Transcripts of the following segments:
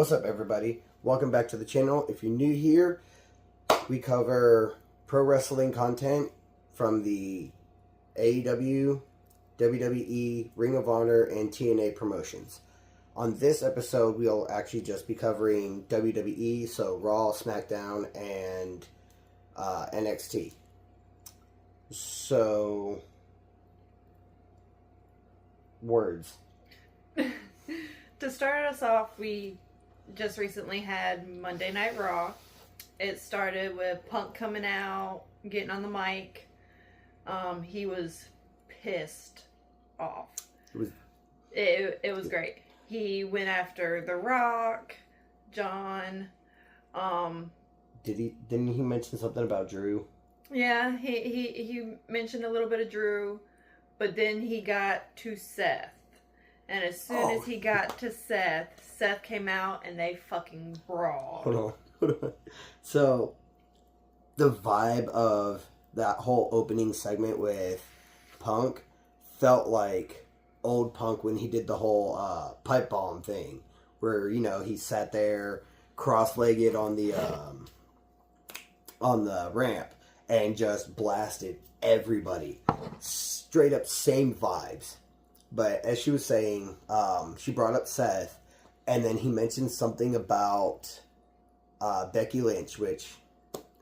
What's up, everybody? Welcome back to the channel. If you're new here, we cover pro wrestling content from the AEW, WWE, Ring of Honor, and TNA promotions. On this episode, we'll actually just be covering WWE, so Raw, SmackDown, and NXT. So, words. To start us off, we just recently had Monday Night Raw. It started with Punk coming out, getting on the mic. He was pissed off. It was great. He went after The Rock, John. Didn't he mention something about Drew? Yeah, he mentioned a little bit of Drew, but then he got to Seth. And as soon as he got to Seth came out and they fucking brawled. Hold on. So, the vibe of that whole opening segment with Punk felt like old Punk when he did the whole pipe bomb thing. Where, you know, he sat there cross-legged on the ramp and just blasted everybody. Straight up same vibes. But as she was saying, she brought up Seth, and then he mentioned something about Becky Lynch, which,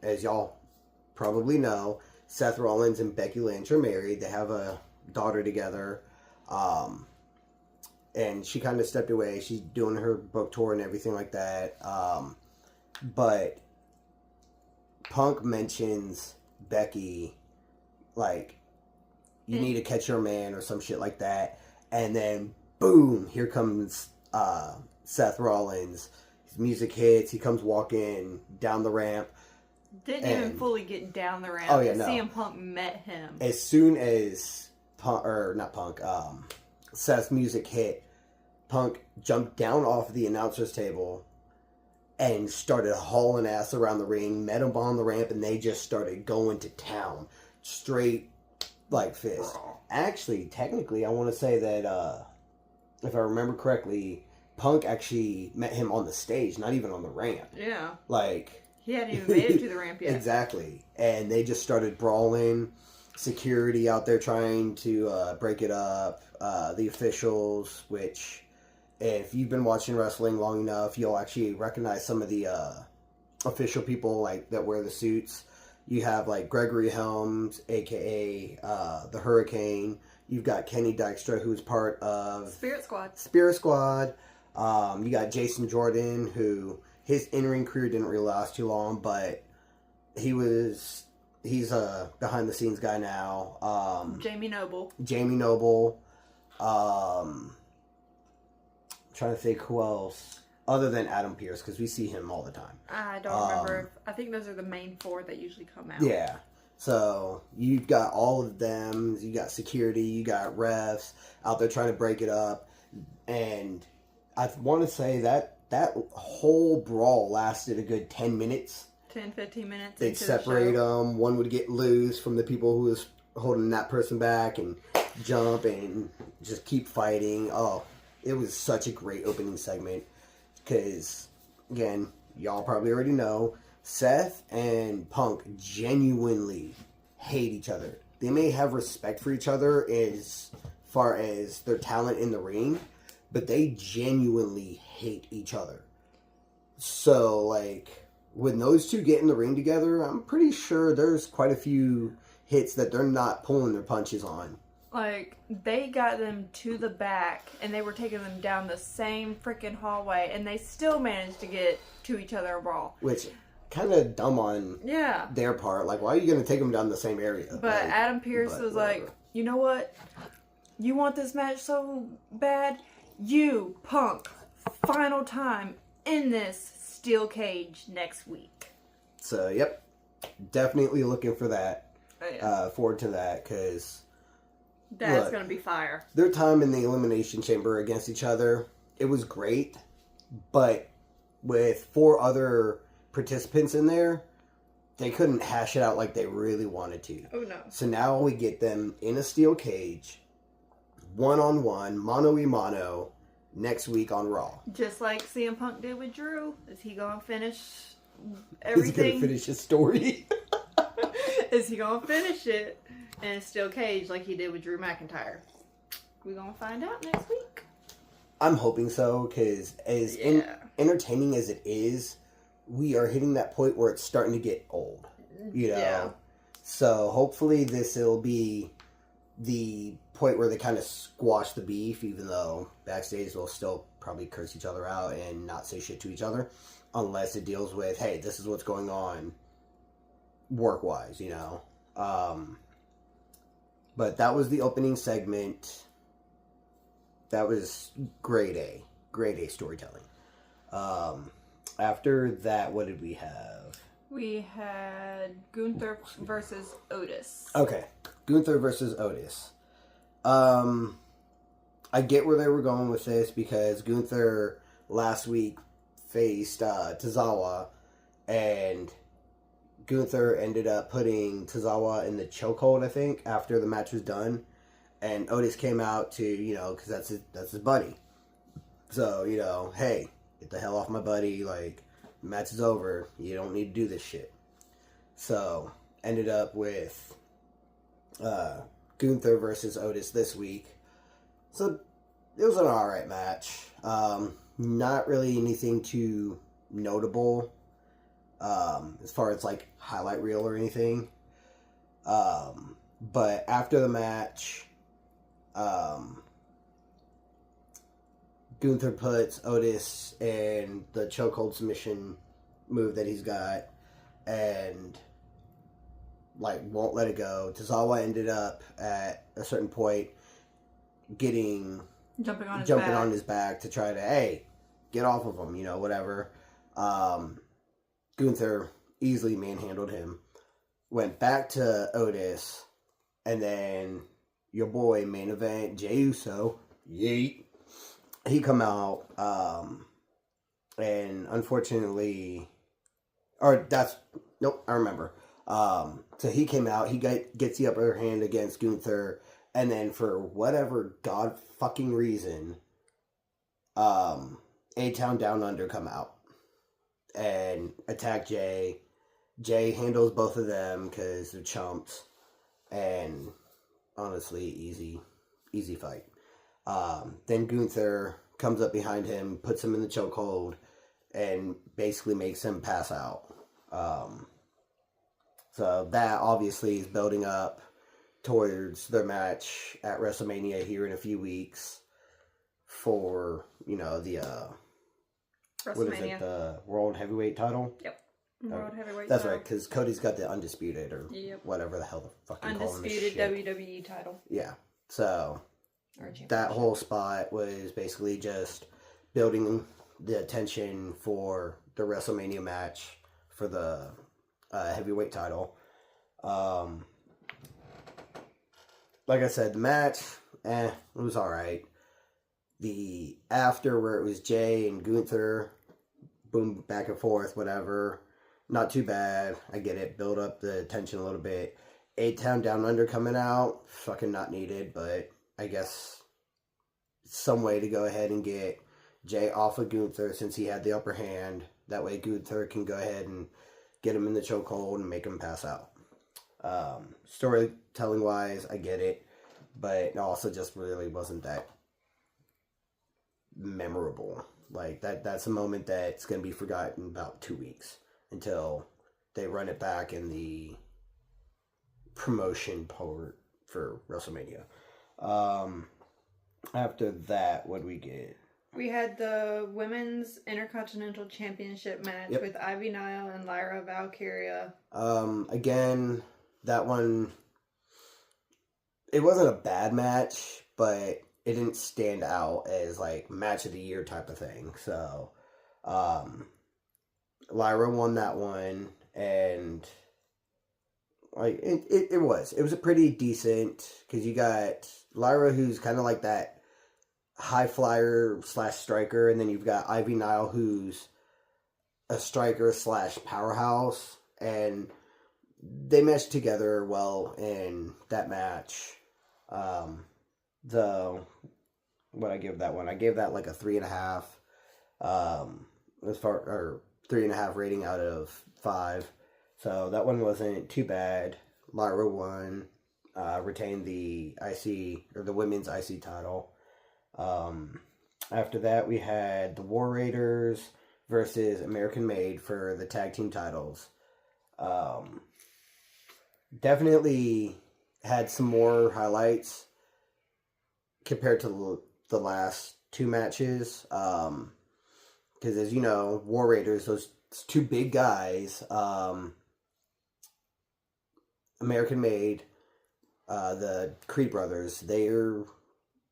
as y'all probably know, Seth Rollins and Becky Lynch are married. They have a daughter together, and she kind of stepped away. She's doing her book tour and everything like that. But Punk mentions Becky, like, you need to catch your man or some shit like that. And then, boom, here comes Seth Rollins. His music hits. He comes walking down the ramp. Didn't even fully get down the ramp. Oh, yeah, no. CM Punk met him. As soon as Seth's music hit, Punk jumped down off the announcer's table and started hauling ass around the ring, met him on the ramp, and they just started going to town. Straight like fist. Actually, technically, I want to say that, if I remember correctly, Punk actually met him on the stage, not even on the ramp. Yeah. Like, he hadn't even made it to the ramp yet. Exactly. And they just started brawling. Security out there trying to break it up. The officials, which, if you've been watching wrestling long enough, you'll actually recognize some of the official people like that wear the suits. You have, like, Gregory Helms, a.k.a. the Hurricane. You've got Kenny Dykstra, who's part of Spirit Squad. You got Jason Jordan, who his in-ring career didn't really last too long, but he's a behind-the-scenes guy now. Jamie Noble. I'm trying to think who else. Other than Adam Pearce, because we see him all the time. I don't remember. I think those are the main four that usually come out. Yeah. So, you've got all of them. You got security. You got refs out there trying to break it up. And I want to say that whole brawl lasted a good 10 minutes. 10, 15 minutes. They'd separate them. One would get loose from the people who was holding that person back and jump and just keep fighting. Oh, it was such a great opening segment. Because, again, y'all probably already know, Seth and Punk genuinely hate each other. They may have respect for each other as far as their talent in the ring, but they genuinely hate each other. So, like, when those two get in the ring together, I'm pretty sure there's quite a few hits that they're not pulling their punches on. Like, they got them to the back, and they were taking them down the same freaking hallway, and they still managed to get to each other and brawl. Which, kind of dumb on their part. Like, why are you going to take them down the same area? But like, Adam Pearce was like, you know what? You want this match so bad? You, Punk, final time in this steel cage next week. So, yep. Definitely looking for that. Oh, yeah. Forward to that, because that's going to be fire. Their time in the Elimination Chamber against each other, it was great, but with 4 other participants in there, they couldn't hash it out like they really wanted to. Oh, no. So now we get them in a steel cage, one-on-one, mano-y-mano, next week on Raw. Just like CM Punk did with Drew. Is he gonna finish Is he everything? gonna finish his story? Is he gonna finish it and still cage like he did with Drew McIntyre? We're gonna find out next week. I'm hoping so, because as entertaining as it is, we are hitting that point where it's starting to get old. You know? Yeah. So hopefully this will be the point where they kind of squash the beef, even though backstage they'll still probably curse each other out and not say shit to each other, unless it deals with, hey, this is what's going on work-wise, you know? But that was the opening segment. That was grade A. Grade A storytelling. After that, what did we have? We had Gunther versus Otis. Okay. Gunther versus Otis. I get where they were going with this because Gunther last week faced Tozawa, and Gunther ended up putting Tozawa in the chokehold, I think, after the match was done. And Otis came out to, you know, because that's his buddy. So, you know, hey, get the hell off my buddy. Like, the match is over. You don't need to do this shit. So, ended up with Gunther versus Otis this week. So, it was an alright match. Not really anything too notable as far as, like, highlight reel or anything. But after the match, Gunther puts Otis in the chokehold submission move that he's got, and like won't let it go. Tozawa ended up at a certain point jumping on his back to try to, hey, get off of him, you know, whatever. Gunther easily manhandled him, went back to Otis, and then your boy, main event, Jey Uso, yeet, he come out, and unfortunately, I remember. So he came out, he gets the upper hand against Gunther, and then for whatever god fucking reason, A-Town Down Under come out and attack Jay. Jay handles both of them because they're chumps, and honestly, easy fight. Then Gunther comes up behind him, puts him in the chokehold, and basically makes him pass out. So that obviously is building up towards their match at WrestleMania here in a few weeks for, you know, the what is it, the World Heavyweight title? Yep. World Heavyweight That's title. right, because Cody's got the Undisputed, or whatever the hell the fucking call him. Undisputed WWE title. Yeah. So that whole spot was basically just building the attention for the WrestleMania match for the heavyweight title. Like I said, the match, it was alright. The after, where it was Jay and Gunther, boom, back and forth, whatever, not too bad. I get it. Build up the tension a little bit. A-Town Down Under coming out, fucking not needed, but I guess some way to go ahead and get Jay off of Gunther since he had the upper hand. That way Gunther can go ahead and get him in the chokehold and make him pass out. Storytelling wise, I get it, but it also just really wasn't that memorable. Like that's a moment that's going to be forgotten about 2 weeks until they run it back in the promotion part for WrestleMania. After that, what did we get? We had the Women's Intercontinental Championship match with Ivy Nile and Lyra Valkyria. Again, that one, it wasn't a bad match, but it didn't stand out as like match of the year type of thing. So, Lyra won that one, and like it was a pretty decent, because you got Lyra, who's kind of like that high flyer / striker, and then you've got Ivy Nile, who's a striker / powerhouse, and they meshed together well in that match. The what I give that one. I gave that like a 3.5. Or 3.5 rating out of 5. So that one wasn't too bad. Lyra won, retained the IC or the women's IC title. After that, we had the War Raiders versus American Made for the tag team titles. Definitely had some more highlights compared to the last two matches. Because as you know, War Raiders, those two big guys, American Made, the Creed brothers, they're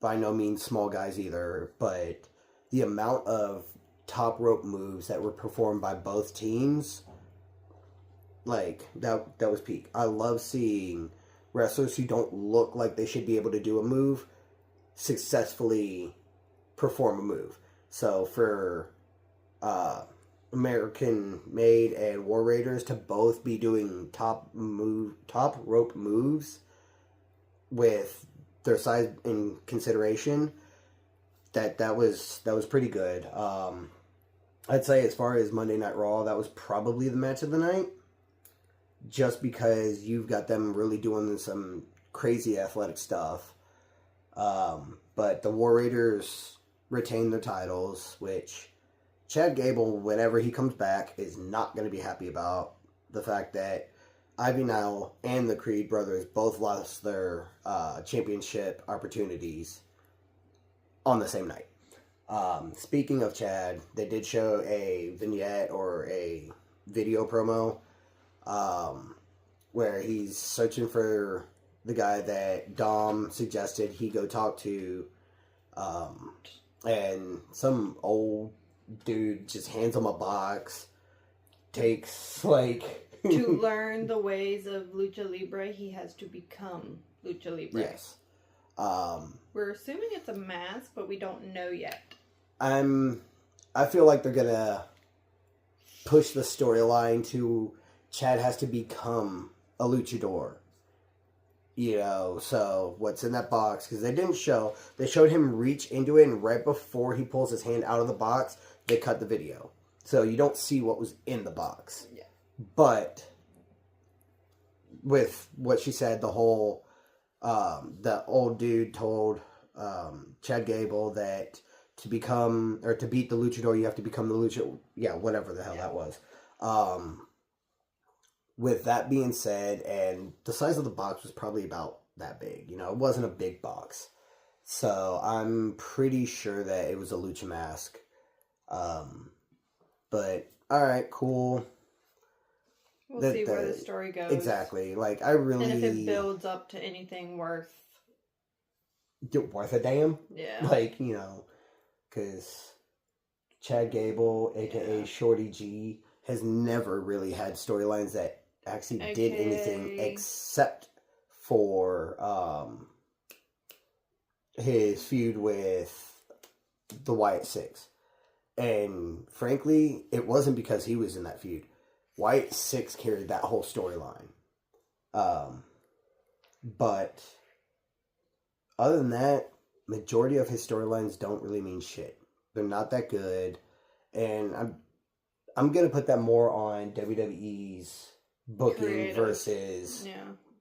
by no means small guys either, but the amount of top rope moves that were performed by both teams, like, that was peak. I love seeing wrestlers who don't look like they should be able to do a move successfully perform a move. So for American Made and War Raiders to both be doing top rope moves with their size in consideration, that was pretty good. I'd say as far as Monday Night Raw, that was probably the match of the night, just because you've got them really doing some crazy athletic stuff. But the War Raiders retained their titles, which Chad Gable, whenever he comes back, is not going to be happy about the fact that Ivy Nile and the Creed brothers both lost their championship opportunities on the same night. Speaking of Chad, they did show a vignette or a video promo where he's searching for the guy that Dom suggested he go talk to, and some old dude just hands him a box, takes like... To learn the ways of Lucha Libre, he has to become Lucha Libre. Yes. We're assuming it's a mask, but we don't know yet. I feel like they're gonna push the storyline to Chad has to become a luchador. You know, so what's in that box? Because they showed him reach into it, and right before he pulls his hand out of the box, they cut the video. So you don't see what was in the box. Yeah. But with what she said, the whole, the old dude told Chad Gable that to become, or to beat the luchador, you have to become the luchador. Yeah, whatever the hell that was. With that being said, and the size of the box was probably about that big. You know, it wasn't a big box. So I'm pretty sure that it was a lucha mask. But, alright, cool. We'll see where the story goes. Exactly. Like, I really... And if it builds up to anything worth a damn? Yeah. Like, you know, because Chad Gable, a.k.a. Shorty G, has never really had storylines that actually did anything except for his feud with the Wyatt Six. And frankly, it wasn't because he was in that feud. Wyatt Six carried that whole storyline. But other than that, majority of his storylines don't really mean shit. They're not that good. And I'm going to put that more on WWE's booking versus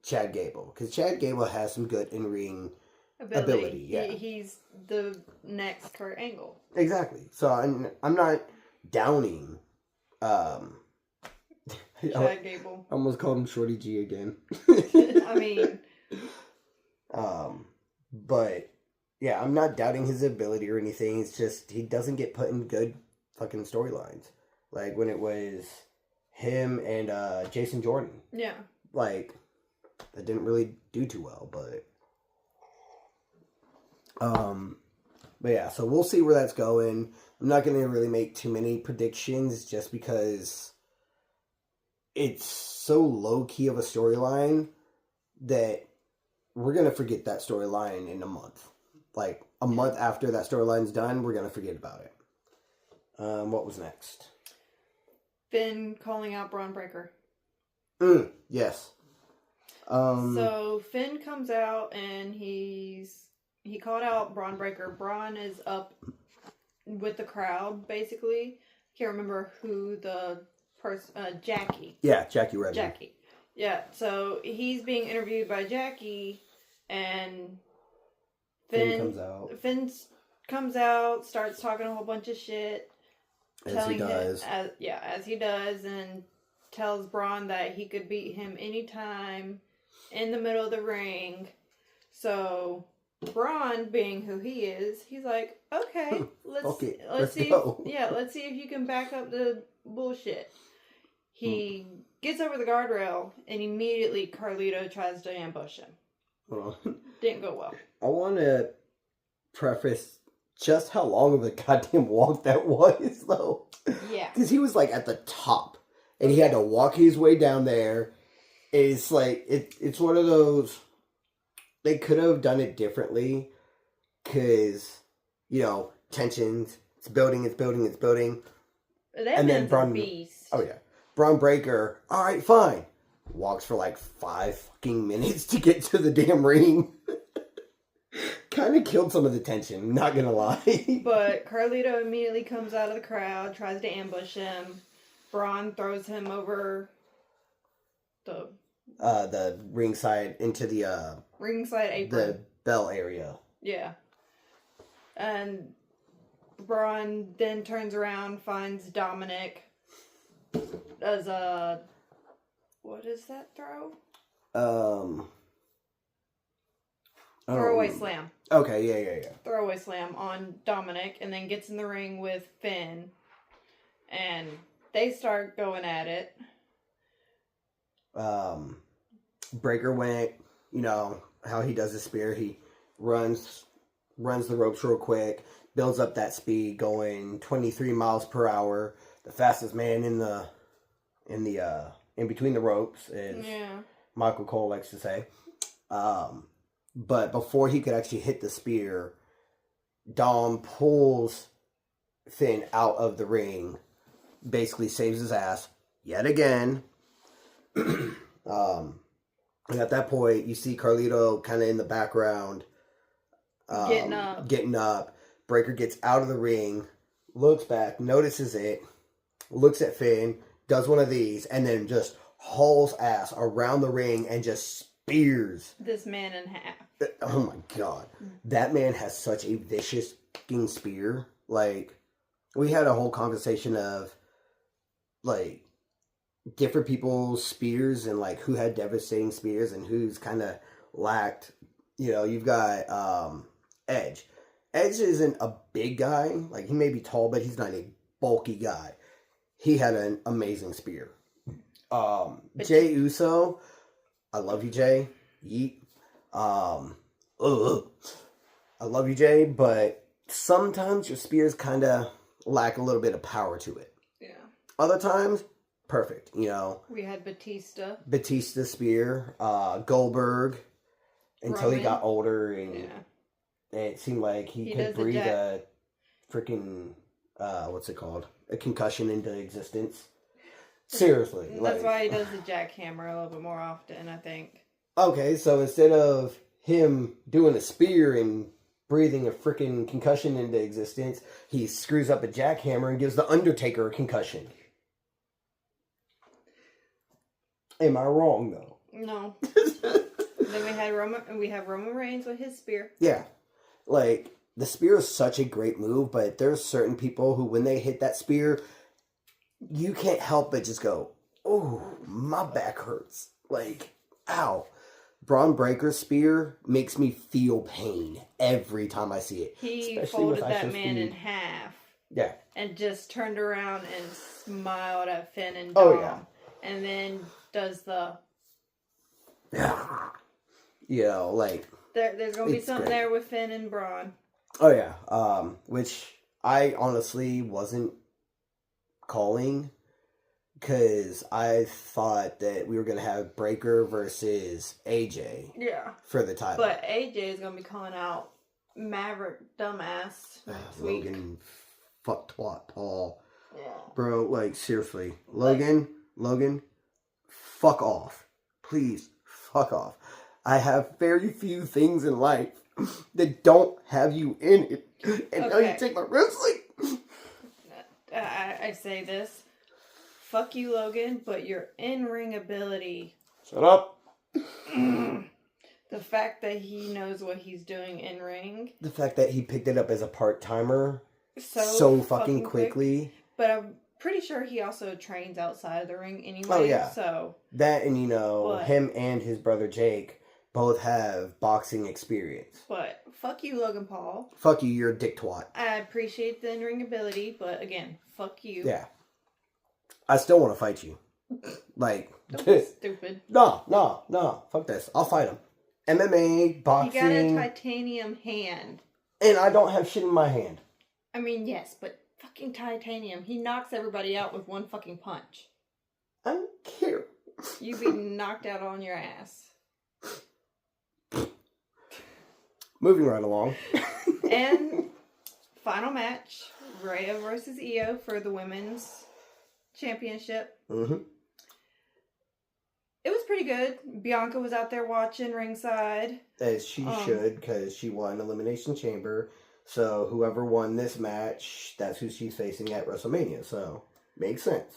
Chad Gable. Because Chad Gable has some good in-ring ability. Yeah. He's the next Kurt Angle. Exactly. So I'm not downing... Chad Gable. I almost called him Shorty G again. I mean... But, yeah, I'm not doubting his ability or anything. It's just, he doesn't get put in good fucking storylines. Like, when it was him and Jason Jordan. Yeah. Like, that didn't really do too well, but... But yeah, so we'll see where that's going. I'm not going to really make too many predictions just because it's so low-key of a storyline that we're going to forget that storyline in a month. Like, a month after that storyline's done, we're going to forget about it. What was next? Finn calling out Braun Breaker. Yes. So, Finn comes out and he's he called out Braun Breaker. Braun is up with the crowd, basically. Can't remember who the person, Jackie. Yeah, Jackie Redmond. Jackie. Yeah, so he's being interviewed by Jackie, and Finn comes out, starts talking a whole bunch of shit. As he does. As he does, and tells Braun that he could beat him anytime in the middle of the ring. So Braun, being who he is, he's like, okay, let's see. Go. Let's see if you can back up the bullshit. He gets over the guardrail, and immediately Carlito tries to ambush him. Didn't go well. I want to preface just how long of a goddamn walk that was, though. Yeah. Because he was, like, at the top, and he had to walk his way down there. It's like, it's one of those, they could have done it differently, because, you know, tensions, it's building. That man's a beast. Oh, yeah. Braun Breaker, alright, fine. Walks for like 5 fucking minutes to get to the damn ring. Kind of killed some of the tension, not gonna lie. But Carlito immediately comes out of the crowd, tries to ambush him. Braun throws him over the ringside into the ringside apron. The bell area. Yeah. And Braun then turns around, finds Dominic, does a, what is that throw? Throwaway slam. Okay, yeah. Throwaway slam on Dominic, and then gets in the ring with Finn. And they start going at it. Breaker went, you know, how he does the spear. He runs the ropes real quick, builds up that speed, going 23 miles per hour. The fastest man in between the ropes, as Michael Cole likes to say. But before he could actually hit the spear, Dom pulls Finn out of the ring, basically saves his ass yet again. And at that point, you see Carlito kind of in the background, getting up. Breaker gets out of the ring, looks back, notices it, looks at Finn, does one of these, and then just hauls ass around the ring and just spears this man in half. Oh my god. That man has such a vicious fucking spear. Like, we had a whole conversation of, like, different people's spears and, like, who had devastating spears and who's kind of lacked. You know, you've got Edge. Edge isn't a big guy. Like, he may be tall, but he's not a bulky guy. He had an amazing spear. Jey Uso, I love you, Jay. Yeet. I love you, Jay, but sometimes your spears kind of lack a little bit of power to it. Yeah. Other times, perfect. You know, we had Batista spear, Goldberg, until Roman. He got older and it seemed like he could breathe a freaking what's it called? A concussion into existence. Seriously. That's why he does the jackhammer a little bit more often, I think. Okay, so instead of him doing a spear and breathing a freaking concussion into existence, he screws up a jackhammer and gives the Undertaker a concussion. Am I wrong, though? No. Then we have Roman Reigns with his spear. Yeah. Like, the spear is such a great move, but there's certain people who, when they hit that spear, you can't help but just go, oh, my back hurts. Like, ow. Braun Breaker's spear makes me feel pain every time I see it. He folded that man in half. Yeah. And just turned around and smiled at Finn and Dom. Oh, yeah. And then does the... You know, like... There's going to be something great there with Finn and Braun. Oh, yeah. Which I honestly wasn't calling, because I thought that we were going to have Breaker versus AJ. Yeah. For the title. But AJ is going to be calling out Maverick dumbass next week. Logan, fuck twat, Paul. Yeah. Bro, like, Seriously. Logan, fuck off. Please, fuck off. I have very few things in life that don't have you in it. And now you Okay. take my wrestling. I say this. Fuck you, Logan, but your in-ring ability. Shut up. The fact that he knows what he's doing in ring. The fact that he picked it up as a part-timer So fucking quickly. But I'm pretty sure he also trains outside of the ring anyway. Oh, yeah. So That and, him and his brother Jake both have boxing experience. But fuck you, Logan Paul. Fuck you, you're a dick twat. I appreciate the in-ring ability, but again, fuck you. Yeah. I still want to fight you. Like... Don't be stupid. No. Fuck this. I'll fight him. MMA, boxing. He got a titanium hand. And I don't have shit in my hand. I mean, yes, but fucking titanium. He knocks everybody out with one fucking punch. I don't care. You'd be knocked out on your ass. Moving right along. And final match, Rhea versus Io for the women's championship. Mm-hmm. It was pretty good. Bianca was out there watching ringside. As she should, because she won Elimination Chamber. So whoever won this match, that's who she's facing at WrestleMania. So, makes sense.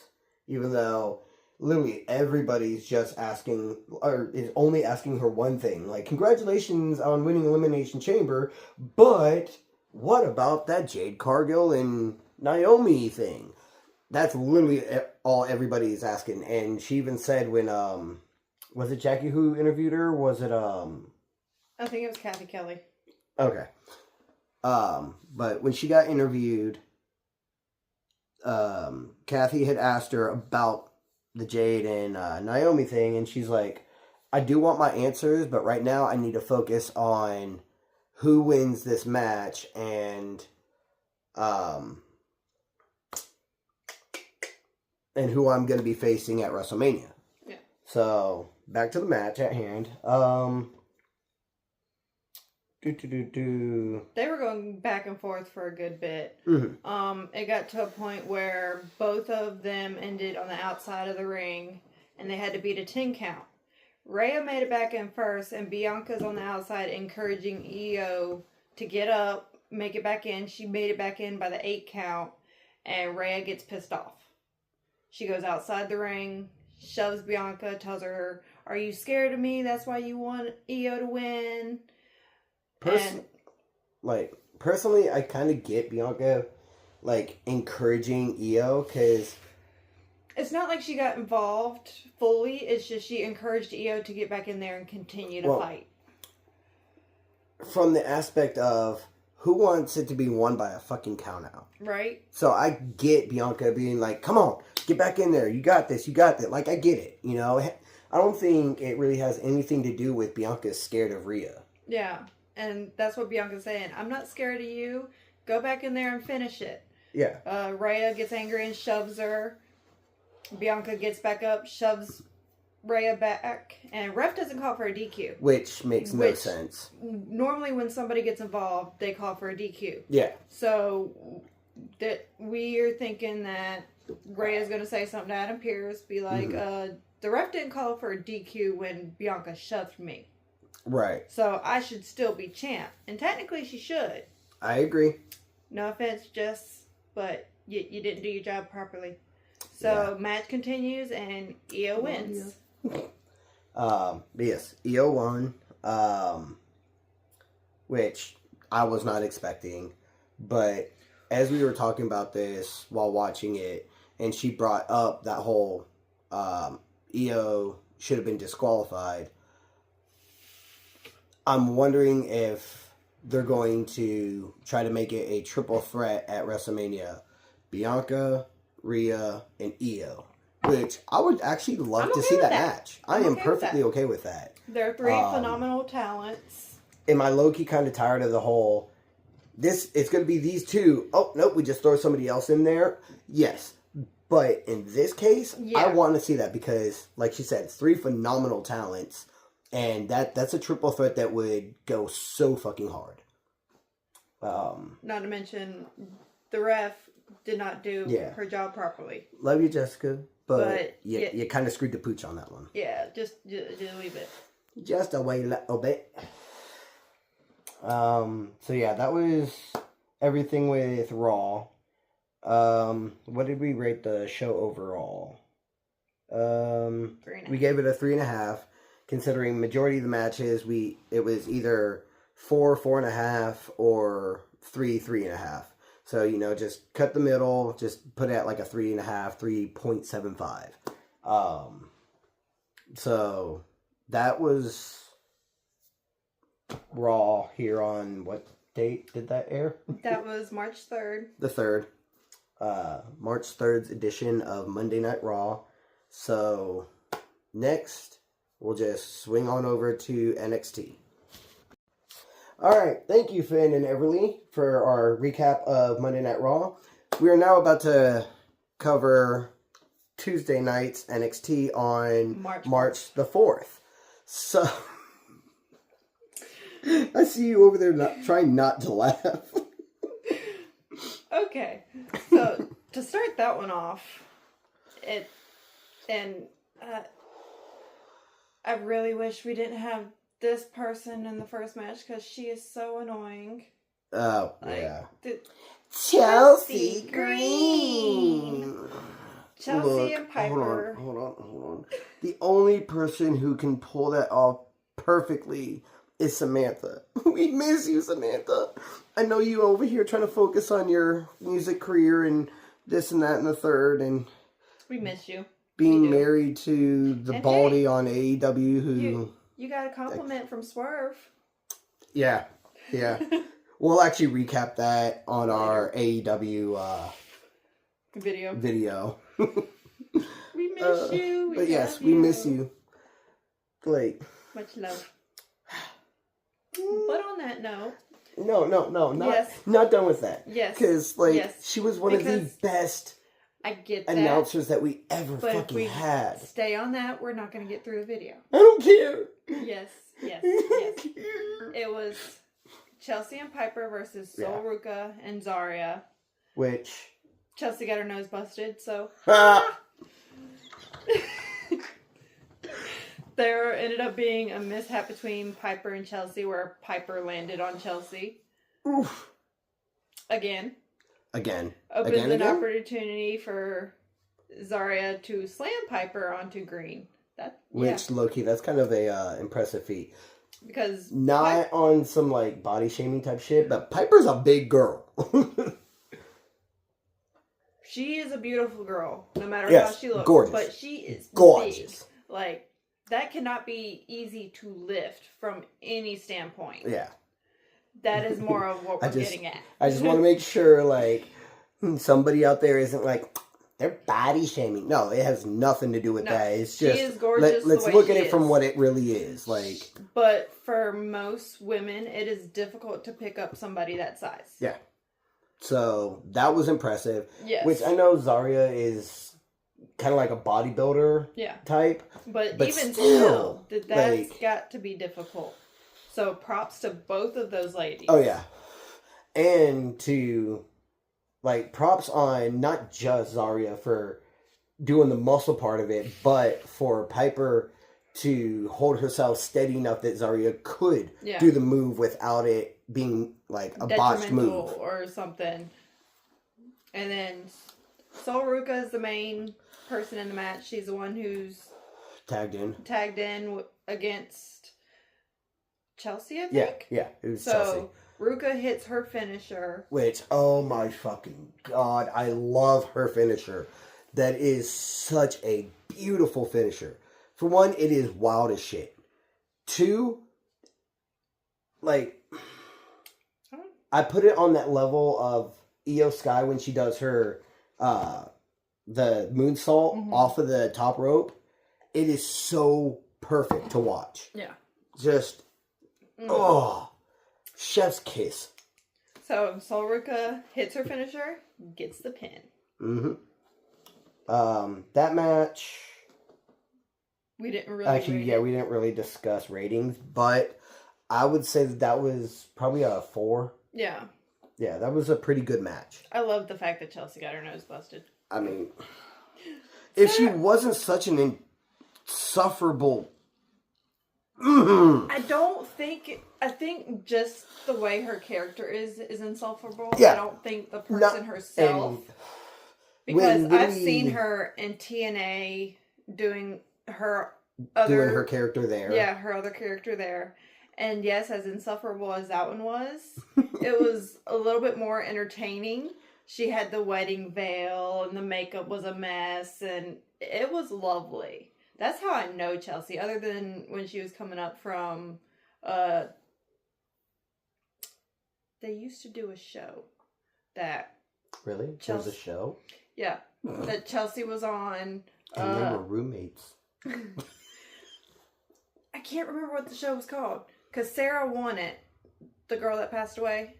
Even though literally everybody's just asking, or is only asking her one thing. Like, congratulations on winning Elimination Chamber, but what about that Jade Cargill and Naomi thing? That's literally all everybody is asking. And she even said when, was it Jackie who interviewed her? Was it, I think it was Kathy Kelly. Okay. But when she got interviewed, Kathy had asked her about the Jade and Naomi thing, and she's like, I do want my answers, but right now I need to focus on who wins this match and who I'm going to be facing at WrestleMania. Yeah. So, back to the match at hand. They were going back and forth for a good bit. Mm-hmm. It got to a point where both of them ended on the outside of the ring, and they had to beat a 10 count. Rhea made it back in first, and Bianca's on the outside encouraging Io to get up, make it back in. She made it back in by the 8 count, and Rhea gets pissed off. She goes outside the ring, shoves Bianca, tells her, are you scared of me? That's why you want Io to win? Personally, I kind of get Bianca, encouraging Io, because... It's not like she got involved fully. It's just she encouraged Io to get back in there and continue to fight. From the aspect of, who wants it to be won by a fucking count-out? Right. So I get Bianca being like, come on, get back in there. You got this. Like, I get it, I don't think it really has anything to do with Bianca's scared of Rhea. Yeah. And that's what Bianca's saying. I'm not scared of you. Go back in there and finish it. Yeah. Rhea gets angry and shoves her. Bianca gets back up, shoves Rhea back. And ref doesn't call for a DQ. Which makes no sense. Normally when somebody gets involved, they call for a DQ. Yeah. So that we're thinking that Rhea's going to say something to Adam Pearce. Be like, the ref didn't call for a DQ when Bianca shoved me. Right. So I should still be champ. And technically she should. I agree. No offense, Jess, but you didn't do your job properly. So match continues and Io wins. Yes, Io won. Which I was not expecting. But as we were talking about this while watching it, and she brought up that whole Io should have been disqualified, I'm wondering if they're going to try to make it a triple threat at WrestleMania. Bianca, Rhea, and Io. Which I would actually love to see that match. I am perfectly okay with that. They're three phenomenal talents. Am I low-key kind of tired of the whole, it's going to be these two. Oh, nope, we just throw somebody else in there. Yes. But in this case, I want to see that because, like she said, 3 phenomenal talents. And that's a triple threat that would go so fucking hard. Not to mention, the ref did not do her job properly. Love you, Jessica. But you kind of screwed the pooch on that one. Yeah, just leave it. Just a way a bit. So yeah, that was everything with Raw. What did we rate the show overall? We gave it a 3.5. Considering majority of the matches, it was either 4, 4.5, or 3, 3.5. So, just cut the middle, just put it at like a 3.5, 3.75. So that was Raw here on what date did that air? That was March 3rd. The 3rd. March 3rd's edition of Monday Night Raw. So next, we'll just swing on over to NXT. Alright, thank you, Finn and Everly, for our recap of Monday Night Raw. We are now about to cover Tuesday night's NXT on March the 4th. So, I see you over there trying not to laugh. Okay, so to start that one off, I really wish we didn't have this person in the first match because she is so annoying. Oh, yeah. Chelsea Green. Chelsea and Piper. Hold on. The only person who can pull that off perfectly is Samantha. We miss you, Samantha. I know you over here trying to focus on your music career and this and that and the third, and we miss you. Being married to the baldy on AEW who... You got a compliment from Swerve. Yeah. We'll actually recap that on our AEW video. We miss you. But yes, we miss you. Great. Much love. But on that note... No, not done with that. Yes. Because, she was one of the best... I get that. Announcers that we ever fucking had. Stay on that. We're not going to get through the video. I don't care. Yes. It was Chelsea and Piper versus Sol Ruka and Zarya. Which? Chelsea got her nose busted, so. There ended up being a mishap between Piper and Chelsea where Piper landed on Chelsea. Oof. Again. Opens an opportunity for Zarya to slam Piper onto Green. Low-key, that's kind of a impressive feat. Because not on some body shaming type shit, but Piper's a big girl. She is a beautiful girl, no matter how she looks. Gorgeous. But she is gorgeous. Big. That cannot be easy to lift from any standpoint. Yeah. That is more of what we're getting at. I just want to make sure, somebody out there isn't they're body shaming. No, it has nothing to do with that. It's just, she is gorgeous. Let's look at it from what it really is. But for most women, it is difficult to pick up somebody that size. Yeah. So that was impressive. Yes. Which I know Zarya is kind of like a bodybuilder type. But even still, that's got to be difficult. So props to both of those ladies. Oh, yeah. And to, props on not just Zarya for doing the muscle part of it, but for Piper to hold herself steady enough that Zarya could do the move without it being, a botched move. Or something. And then Sol Ruka is the main person in the match. She's the one who's tagged in against Chelsea, I think? Yeah, it was Chelsea. So, Ruka hits her finisher. Which, oh my fucking god, I love her finisher. That is such a beautiful finisher. For one, it is wild as shit. Two, I put it on that level of Io Sky when she does her, the moonsault off of the top rope. It is so perfect to watch. Yeah. Just... Oh, chef's kiss. So, Sol Ruka hits her finisher, gets the pin. That match... We didn't really we didn't really discuss ratings, but I would say that was probably a 4. Yeah. Yeah, that was a pretty good match. I love the fact that Chelsea got her nose busted. I mean, if she wasn't such an insufferable I don't think. I think just the way her character is insufferable. Yeah. I don't think the person herself. Because I've seen her in TNA doing her character there. Yeah, her other character there. And yes, as insufferable as that one was, it was a little bit more entertaining. She had the wedding veil and the makeup was a mess and it was lovely. That's how I know Chelsea, other than when she was coming up from they used to do a show that Really? There was a show? Yeah. That Chelsea was on. And they were roommates. I can't remember what the show was called. Because Sarah won it. The girl that passed away.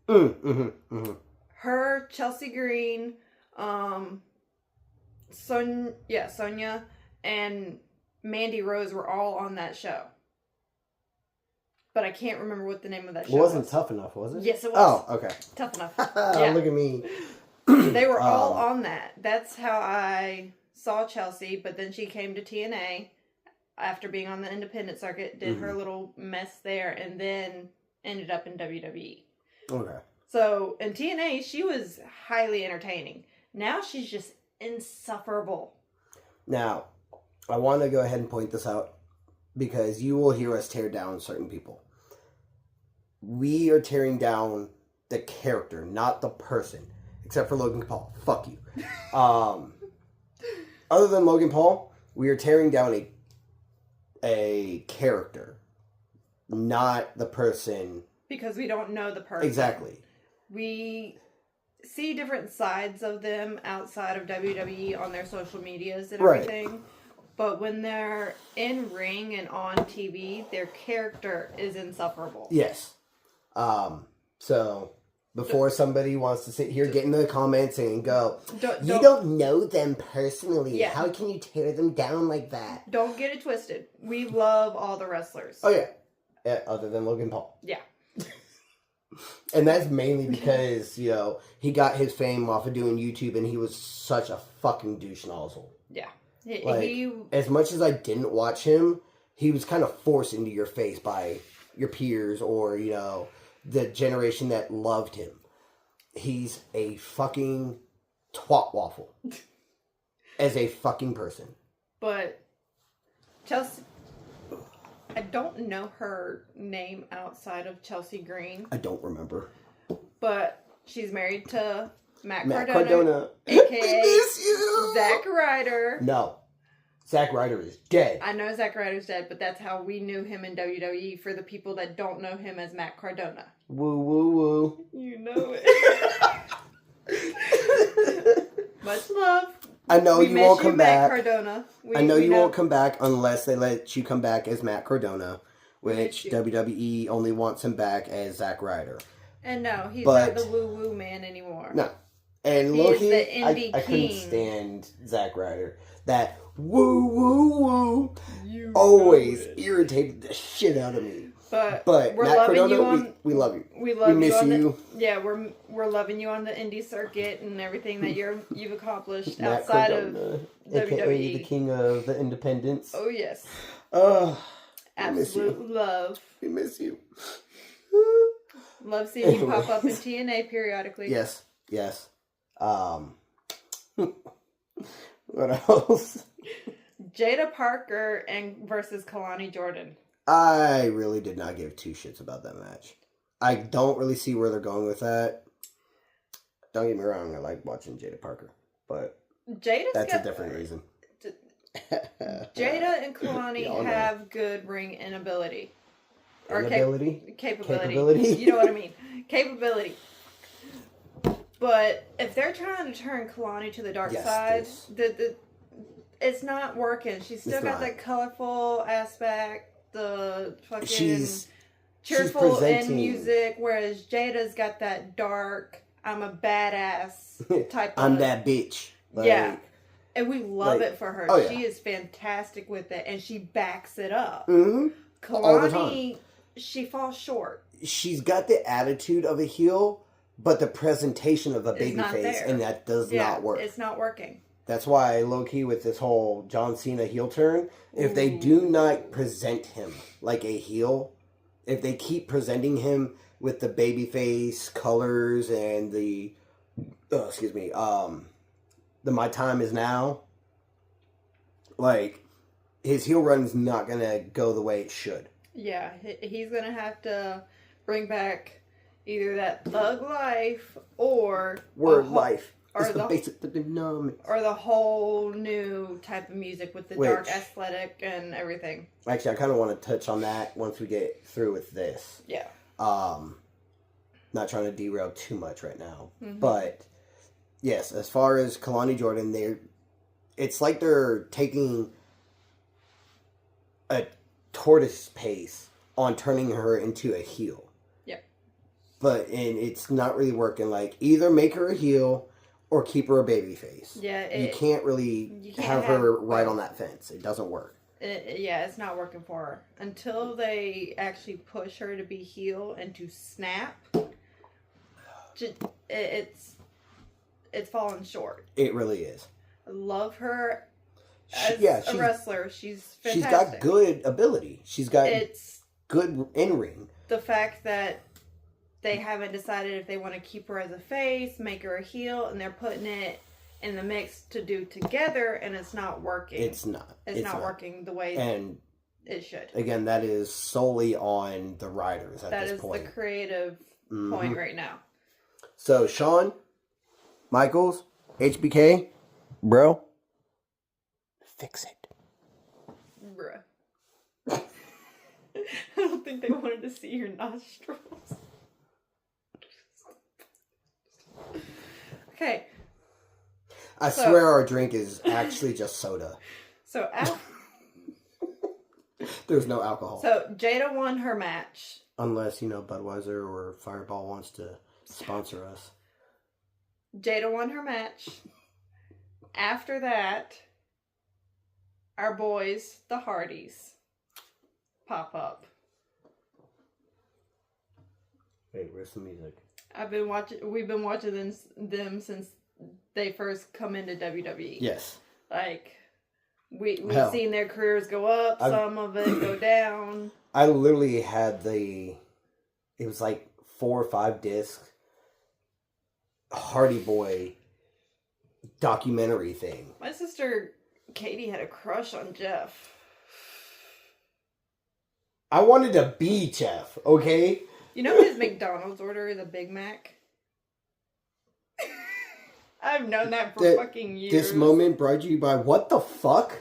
Her, Chelsea Green, Sonia, and Mandy Rose were all on that show. But I can't remember what the name of that show was. It wasn't Tough Enough, was it? Yes, it was. Oh, okay. Tough Enough. Yeah. Look at me. They were all on that. That's how I saw Chelsea, but then she came to TNA after being on the independent circuit, did her little mess there, and then ended up in WWE. Okay. So, in TNA, she was highly entertaining. Now she's just insufferable. Now, I want to go ahead and point this out because you will hear us tear down certain people. We are tearing down the character, not the person. Except for Logan Paul. Fuck you. Other than Logan Paul, we are tearing down a character, not the person. Because we don't know the person. Exactly. We see different sides of them outside of WWE on their social medias and everything. Right. But when they're in ring and on TV, their character is insufferable. Yes. So before somebody wants to sit here, get in the comments and go, you don't know them personally. Yeah. How can you tear them down like that? Don't get it twisted. We love all the wrestlers. Oh, yeah. Other than Logan Paul. Yeah. And that's mainly because, he got his fame off of doing YouTube and he was such a fucking douche nozzle. Yeah. As much as I didn't watch him, he was kind of forced into your face by your peers or, the generation that loved him. He's a fucking twat waffle. As a fucking person. But Chelsea, I don't know her name outside of Chelsea Green. I don't remember. But she's married to Matt Cardona. A.K.A. Zack Ryder. No. Zack Ryder is dead. I know Zack Ryder's dead, but that's how we knew him in WWE for the people that don't know him as Matt Cardona. Woo, woo, woo. You know it. Much love. I know you won't come back. Matt Cardona. I know you won't come back unless they let you come back as Matt Cardona, which WWE only wants him back as Zack Ryder. And no, he's not the woo-woo man anymore. No. And Loki, I couldn't stand Zack Ryder. That woo, woo, woo always irritated the shit out of me. But we're Matt loving Cardona, you on, we love you. We love miss you. We're loving you on the indie circuit and everything that you've accomplished outside Cardona, of WWE. AKA the king of the independents. Oh yes. Absolute love. We miss you. Love seeing you pop up in TNA periodically. Yes. What else? Jada Parker versus Kalani Jordan. I really did not give two shits about that match. I don't really see where they're going with that. Don't get me wrong, I like watching Jada Parker, but that's a different reason. Jada and Kalani have good ring inability. Or capability. You know what I mean. Capability. But if they're trying to turn Kalani to the dark side, it's not working. She's still got that colorful aspect, the fucking cheerful in music, whereas Jada's got that dark, I'm a badass type of... I'm that bitch. Yeah. And we love it for her. Oh, yeah. She is fantastic with it, and she backs it up. Mm-hmm. Kalani, all the time. She falls short. She's got the attitude of a heel, but the presentation of a babyface, and that does not work. It's not working. That's why, low-key, with this whole John Cena heel turn, if they do not present him like a heel, if they keep presenting him with the babyface colors and the, the My Time Is Now, like, his heel run is not going to go the way it should. Yeah, he's going to have to bring back either that thug life or... Word life. Or the basic dynamics. Or the whole new type of music with the dark aesthetic and everything. Actually, I kind of want to touch on that once we get through with this. Yeah. Not trying to derail too much right now. Mm-hmm. But, yes, as far as Kalani Jordan, it's like they're taking a tortoise pace on turning her into a heel. Yep. And it's not really working. Like, either make her a heel... or keep her a baby face. Yeah, you can't really have her right on that fence. It doesn't work. It's not working for her. Until they actually push her to be heel and to snap, it's falling short. It really is. I love her as a wrestler. She's fantastic. She's got good ability. She's got good in-ring. The fact that they haven't decided if they want to keep her as a face, make her a heel, and they're putting it in the mix to do together, and it's not working. It's not. It's not working the way it should. Again, that is solely on the writers at this point. That is the creative point right now. So, Shawn Michaels, HBK, bro, fix it. Bruh. I don't think they wanted to see your nostrils. Okay. I swear our drink is actually just soda. So, there's no alcohol. So, Jada won her match. Unless, Budweiser or Fireball wants to sponsor us. Jada won her match. After that, our boys, the Hardys, pop up. Wait, where's the music? We've been watching them since they first come into WWE. Yes. Like, we've seen their careers go up, some of it go down. I literally had it was like 4 or 5 disc Hardy Boy documentary thing. My sister Katie had a crush on Jeff. I wanted to be Jeff, okay? You know his McDonald's order is a Big Mac? I've known that for fucking years. This moment brought to you by what the fuck?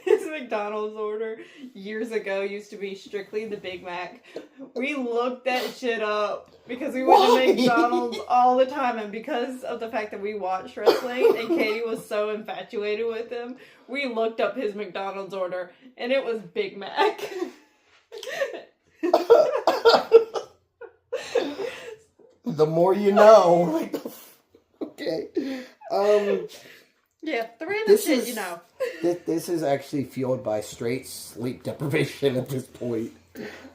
His McDonald's order years ago used to be strictly the Big Mac. We looked that shit up because we went to McDonald's all the time, and because of the fact that we watched wrestling and Katie was so infatuated with him, we looked up his McDonald's order and it was Big Mac. The more you know. Okay. Yeah, the random shit, This is actually fueled by straight sleep deprivation at this point.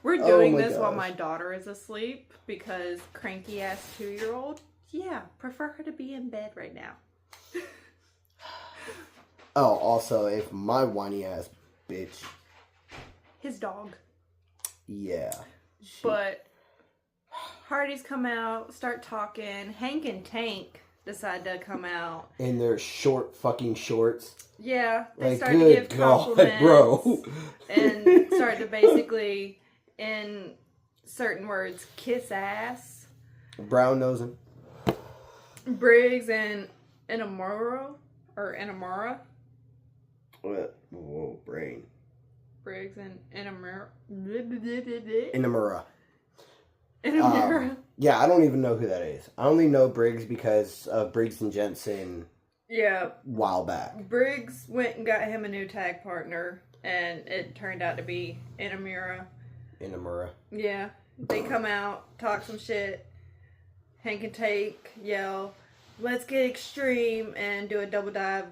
We're doing this while my daughter is asleep because cranky ass 2-year-old. Yeah, prefer her to be in bed right now. Oh, also, if my whiny ass bitch. His dog. Yeah. But Hardy's come out, start talking. Hank and Tank decide to come out. In their short fucking shorts. Yeah, they start to give compliments. Bro. And start to basically, in certain words, kiss ass. Brown nosing. Briggs and Inamura. What? Whoa, brain. Briggs and Inamura. Yeah, I don't even know who that is. I only know Briggs because of Briggs and Jensen. Yeah. A while back. Briggs went and got him a new tag partner, and it turned out to be Inamura. Yeah. They come out, talk some shit. Hank and Tank yell, "Let's get extreme," and do a double dive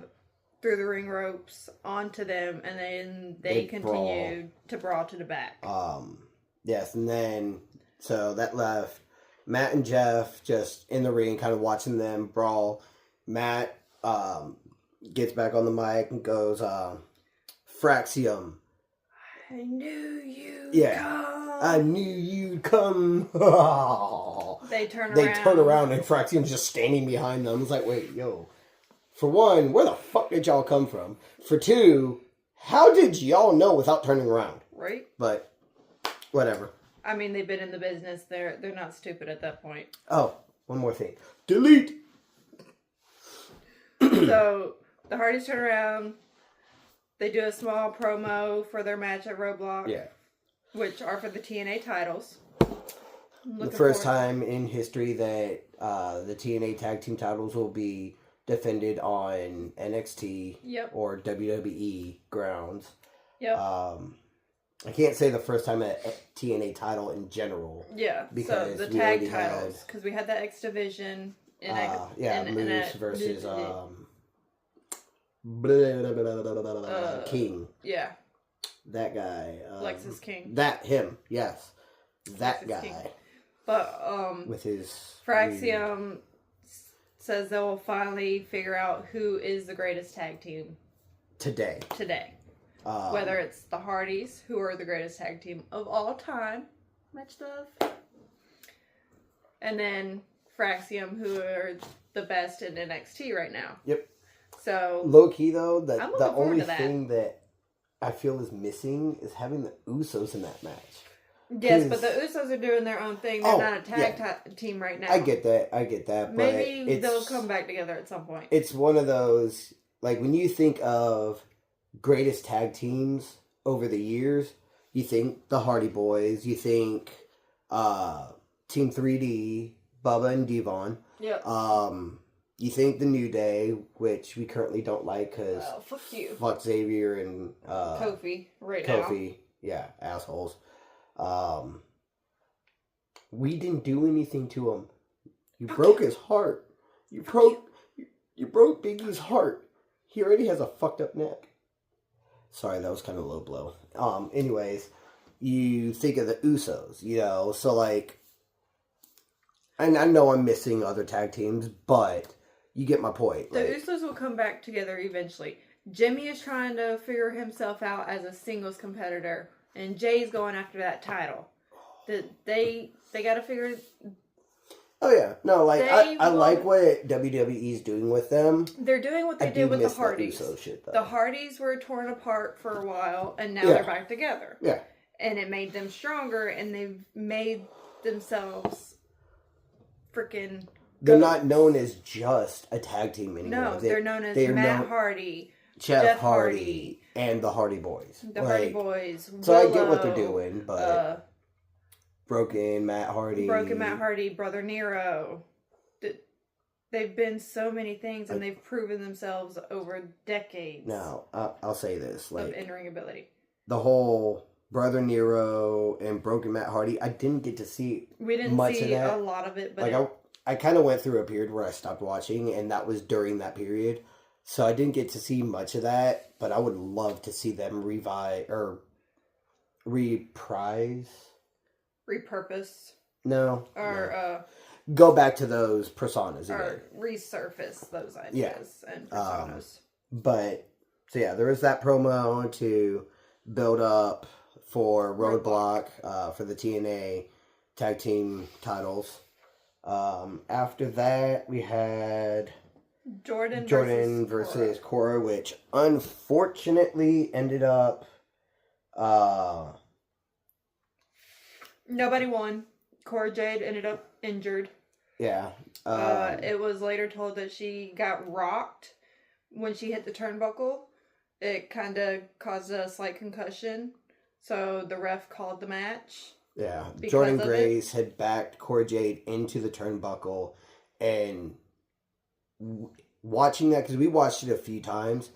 through the ring ropes onto them, and then they continue to brawl to the back. Yes, and then so that left Matt and Jeff just in the ring, kind of watching them brawl. Matt gets back on the mic and goes, Fraxium. I knew you'd Yeah. come. I knew you'd come. They turn around and Fraxium's just standing behind them. It's like, wait, yo. For one, where the fuck did y'all come from? For two, how did y'all know without turning around? Right. But, whatever. I mean, they've been in the business. They're not stupid at that point. Oh, one more thing. Delete! So, the Hardys turn around. They do a small promo for their match at Roadblock. Yeah. Which are for the TNA titles. The first time in history that the TNA tag team titles will be defended on NXT or WWE grounds. Yep. I can't say the first time a TNA title in general. Yeah. Because so the tag titles, because we had the X Division. Moose versus King. Yeah. That guy. Lexus King. Him. Yes. That Lexus guy. King. But with his Fraxium says they will finally figure out who is the greatest tag team today. Whether it's the Hardys, who are the greatest tag team of all time, much love, and then Fraxium, who are the best in NXT right now. Yep. So low key though, the only that. thing that I feel is missing is having the Usos in that match. Yes, but the Usos are doing their own thing. They're not a tag team right now. I get that. Maybe they'll come back together at some point. It's one of those, like, when you think of greatest tag teams over the years, you think the Hardy Boys, you think Team 3D, Bubba and Devon. Yep. You think the New Day, which we currently don't like because fuck you. Fuck Xavier and Kofi now. Kofi, yeah, assholes. We didn't do anything to him. You broke his heart. You broke Biggie's heart. He already has a fucked up neck. Sorry, that was kind of a low blow. Anyways, you think of the Usos, so like, and I know I'm missing other tag teams, but you get my point. The Usos will come back together eventually. Jimmy is trying to figure himself out as a singles competitor. And Jay's going after that title. They got to figure. Oh yeah, no, like I like what WWE's doing with them. They're doing what they did with the Hardys. The Uso shit, though. The Hardys were torn apart for a while, and now they're back together. Yeah, and it made them stronger, and they've made themselves freaking. They're not known as just a tag team anymore. No, they're known as Matt Hardy. Jeff Hardy and the Hardy Boys. The Hardy Boys. So I get what they're doing, but Broken Matt Hardy, Brother Nero. They've been so many things, and they've proven themselves over decades. Now, I'll say this: of in-ring ability. The whole Brother Nero and Broken Matt Hardy, I didn't get to see. We didn't much see of that. a lot of it, but I kind of went through a period where I stopped watching, and that was during that period. So I didn't get to see much of that, but I would love to see them reprise. Repurpose. No. Or go back to those personas again. Or resurface those ideas and personas. So there is that promo to build up for Roadblock for the TNA tag team titles. After that, we had Jordan versus Cora, which unfortunately ended up nobody won. Cora Jade ended up injured. Yeah. It was later told that she got rocked when she hit the turnbuckle. It kind of caused a slight concussion, so the ref called the match. Yeah, Jordan Grace had backed Cora Jade into the turnbuckle, and watching that, because we watched it a few times.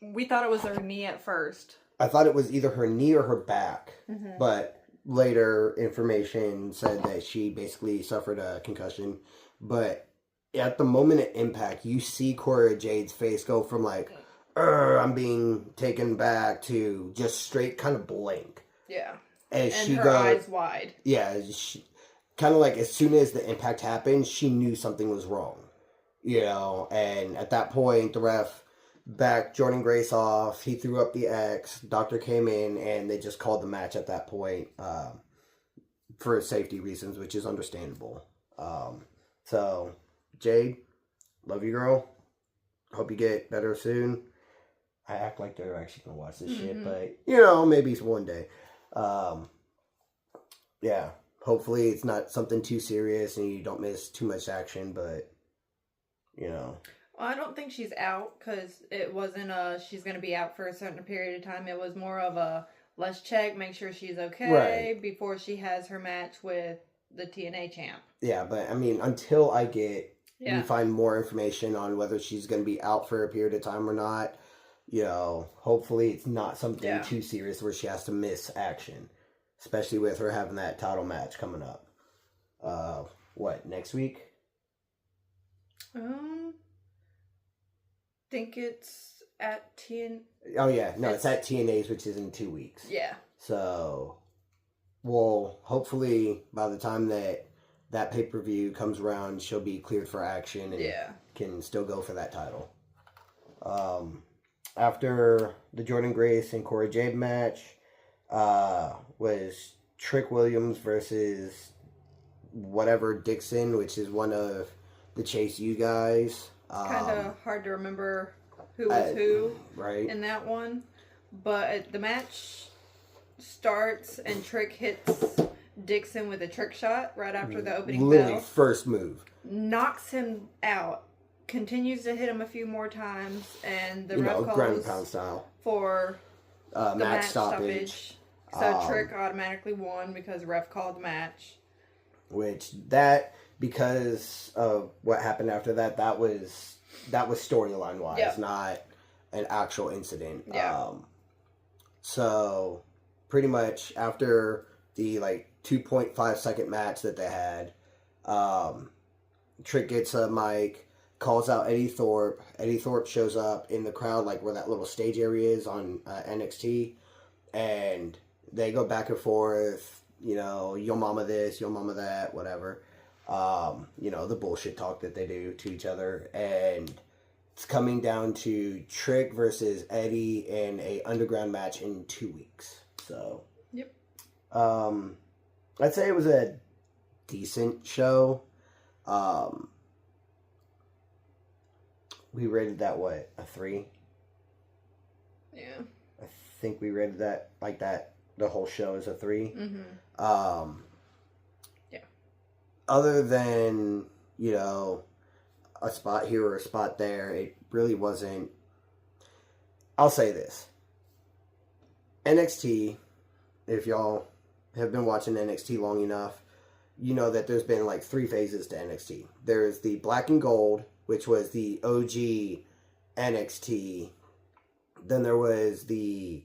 We thought it was her knee at first. I thought it was either her knee or her back, but later information said that she basically suffered a concussion. But at the moment of impact, you see Cora Jade's face go from like, I'm being taken back, to just straight kind of blank. Yeah. And she her eyes wide. Yeah, kind of like as soon as the impact happened, she knew something was wrong. And at that point, the ref backed Jordan Grace off. He threw up the X. Doctor came in, and they just called the match at that point for safety reasons, which is understandable. So, Jade, love you, girl. Hope you get better soon. I act like they're actually going to watch this shit, but, maybe it's one day. Yeah, hopefully it's not something too serious and you don't miss too much action, but, Well, I don't think she's out because it wasn't she's going to be out for a certain period of time. It was more of a let's check, make sure she's okay before she has her match with the TNA champ. Yeah, but I mean, until we find more information on whether she's going to be out for a period of time or not, hopefully it's not something too serious where she has to miss action, especially with her having that title match coming up. Next week? Think it's at Oh yeah, no, it's at TNA's, which is in 2 weeks. Yeah. So, well, hopefully by the time that pay-per-view comes around, she'll be cleared for action and can still go for that title. After the Jordan Grace and Cora Jade match was Trick Williams versus whatever Dixon, which is one of the Chase U guys. Kind of hard to remember who was who in that one. But the match starts and Trick hits Dixon with a trick shot right after the opening bell. First move. Knocks him out. Continues to hit him a few more times. And the ref ground and calls pound style for the match stoppage. So Trick automatically won because the ref called the match. Because of what happened after that, that was storyline wise, not an actual incident. Yeah. So pretty much after the 2.5 second match that they had, Trick gets a mic, calls out Eddie Thorpe. Eddie Thorpe shows up in the crowd, where that little stage area is on NXT, and they go back and forth. Yo mama this, yo mama that, whatever. The bullshit talk that they do to each other, and it's coming down to Trick versus Eddie in a underground match in 2 weeks. So, yep. I'd say it was a decent show. We rated that a 3? Yeah. I think we rated that that. The whole show is a 3. Mm-hmm. Yeah. Other than, a spot here or a spot there, it really wasn't. I'll say this. NXT, if y'all have been watching NXT long enough, you know that there's been 3 phases to NXT. There's the black and gold, which was the OG NXT. Then there was the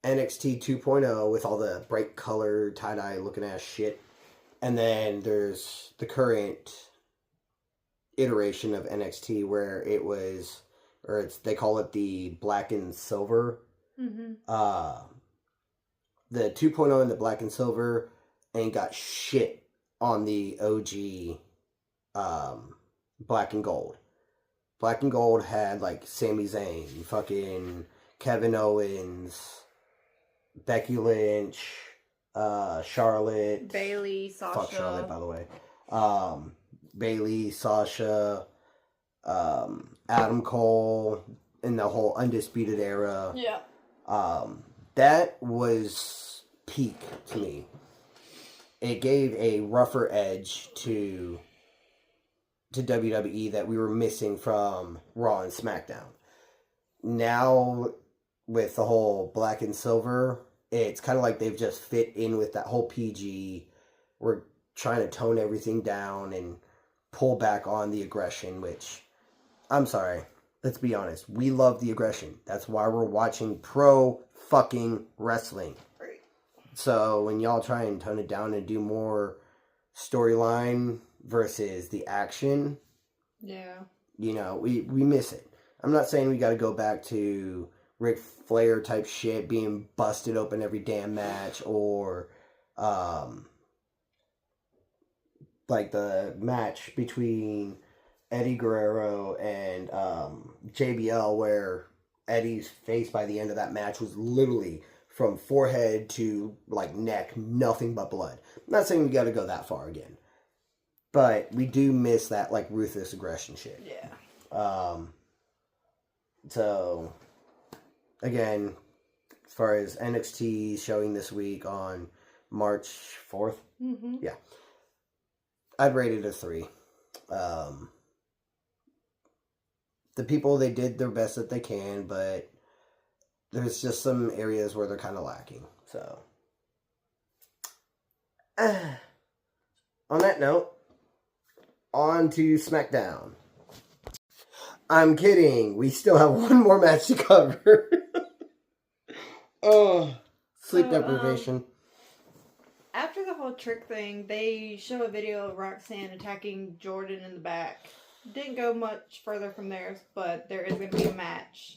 NXT 2.0 with all the bright color, tie-dye looking ass shit. And then there's the current iteration of NXT where it was, they call it the black and silver. Mm-hmm. The 2.0 and the black and silver ain't got shit on the OG black and gold. Black and gold had Sami Zayn, fucking Kevin Owens, Becky Lynch, Charlotte, Bailey, Sasha. Fuck Charlotte, by the way. Bailey, Sasha, Adam Cole, in the whole Undisputed Era. Yeah. That was peak to me. It gave a rougher edge to WWE that we were missing from Raw and SmackDown. Now, with the whole black and silver, it's kind of like they've just fit in with that whole PG. We're trying to tone everything down and pull back on the aggression, which, I'm sorry, let's be honest, we love the aggression. That's why we're watching pro fucking wrestling. Right. So when y'all try and tone it down and do more storyline versus the action, we miss it. I'm not saying we got to go back to Ric Flair type shit, being busted open every damn match, or the match between Eddie Guerrero and JBL, where Eddie's face by the end of that match was literally from forehead to like neck, nothing but blood. I'm not saying we got to go that far again, but we do miss that like ruthless aggression shit. Yeah. So again, as far as NXT showing this week on March 4th, yeah, I'd rate it a 3. The people, they did their best that they can, but there's just some areas where they're kind of lacking. So, on that note, on to SmackDown. I'm kidding. We still have one more match to cover. Oh, sleep deprivation. After the whole trick thing, they show a video of Roxanne attacking Jordan in the back. Didn't go much further from there, but there is going to be a match.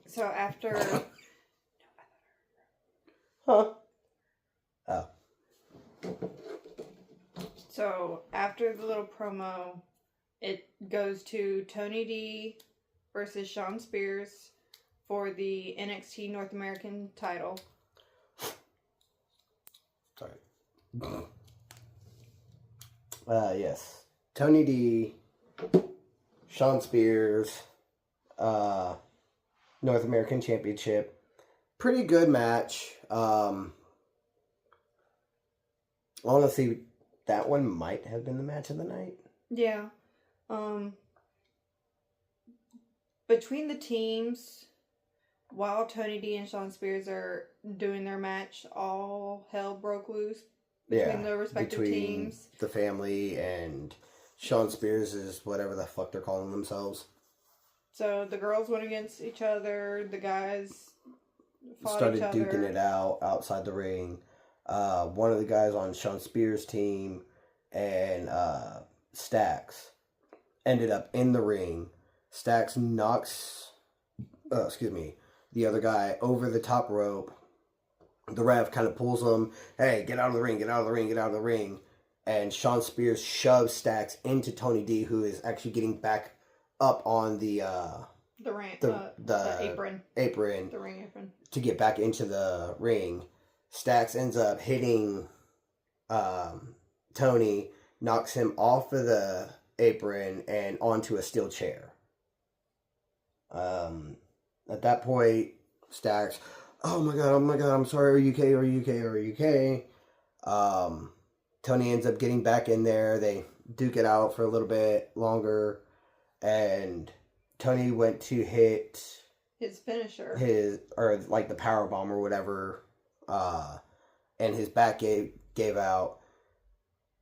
So after... Huh? Oh. So after the little promo, it goes to Tony D versus Shawn Spears for the NXT North American title. Sorry. Yes. Tony D, Shawn Spears, North American Championship. Pretty good match. Honestly, that one might have been the match of the night. Yeah. Between the teams, while Tony D and Shawn Spears are doing their match, all hell broke loose between the respective teams. The family and Shawn Spears is whatever the fuck they're calling themselves. So the girls went against each other, the guys started duking it out outside the ring. One of the guys on Shawn Spears' team and Stax ended up in the ring. Stax knocks, the other guy over the top rope. The ref kind of pulls him, hey, get out of the ring, get out of the ring, get out of the ring. And Shawn Spears shoves Stax into Tony D, who is actually getting back up on the apron. The ring apron. To get back into the ring. Stax ends up hitting Tony, knocks him off of the apron and onto a steel chair. At that point, Stax, oh my god, I'm sorry, are you okay? Tony ends up getting back in there. They duke it out for a little bit longer, and Tony went to hit his finisher, the power bomb or whatever, and his back gave out.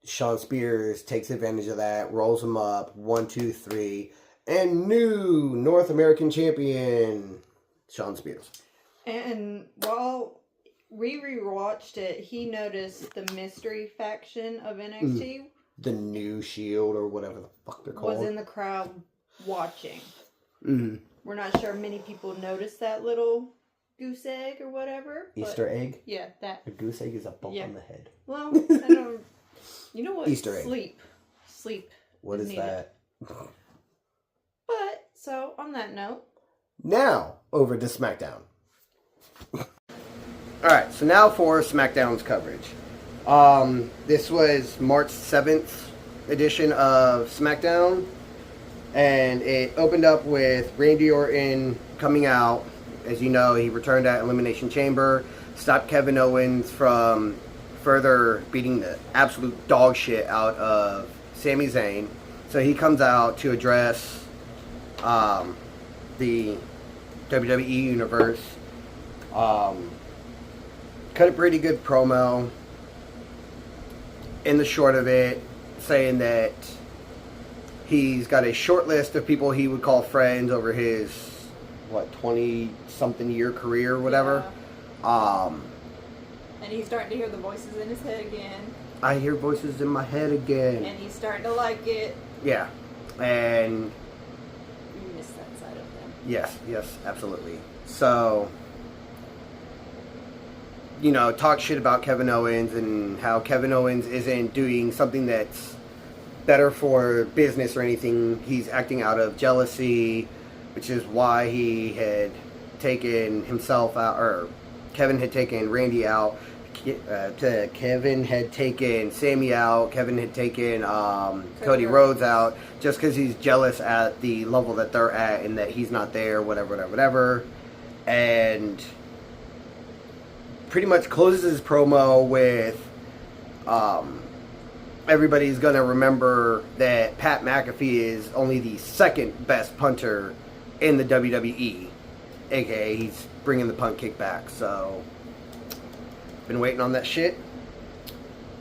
Shawn Spears takes advantage of that, rolls him up, 1, 2, 3, and new North American champion, Shawn Spears. And while we rewatched it, he noticed the mystery faction of NXT. The New Shield or whatever the fuck they're called. Was in the crowd watching. Mm-hmm. We're not sure many people noticed that little goose egg or whatever. Easter egg? Yeah, that. A goose egg is a bump on the head. Well, I don't... You know what? Easter egg. Sleep. What is that? But, so, on that note. Now, over to SmackDown. Alright, so now for SmackDown's coverage. This was March 7th edition of SmackDown. And it opened up with Randy Orton coming out. As you know, he returned at Elimination Chamber. Stopped Kevin Owens from further beating the absolute dog shit out of Sami Zayn. So he comes out to address the WWE Universe. Cut a pretty good promo. In the short of it, saying that he's got a short list of people he would call friends over his, 20-something year career or whatever. Yeah. And he's starting to hear the voices in his head again. I hear voices in my head again. And he's starting to like it. Yeah. And... You miss that side of him. Yes, absolutely. So, talk shit about Kevin Owens and how Kevin Owens isn't doing something that's better for business or anything. He's acting out of jealousy, which is why he had taken himself out, or Kevin had taken Randy out. Kevin had taken Sammy out. Kevin had taken Cody Rhodes out, just because he's jealous at the level that they're at and that he's not there, whatever. And pretty much closes his promo with everybody's going to remember that Pat McAfee is only the second best punter in the WWE. AKA, he's bringing the punt kick back. So, been waiting on that shit.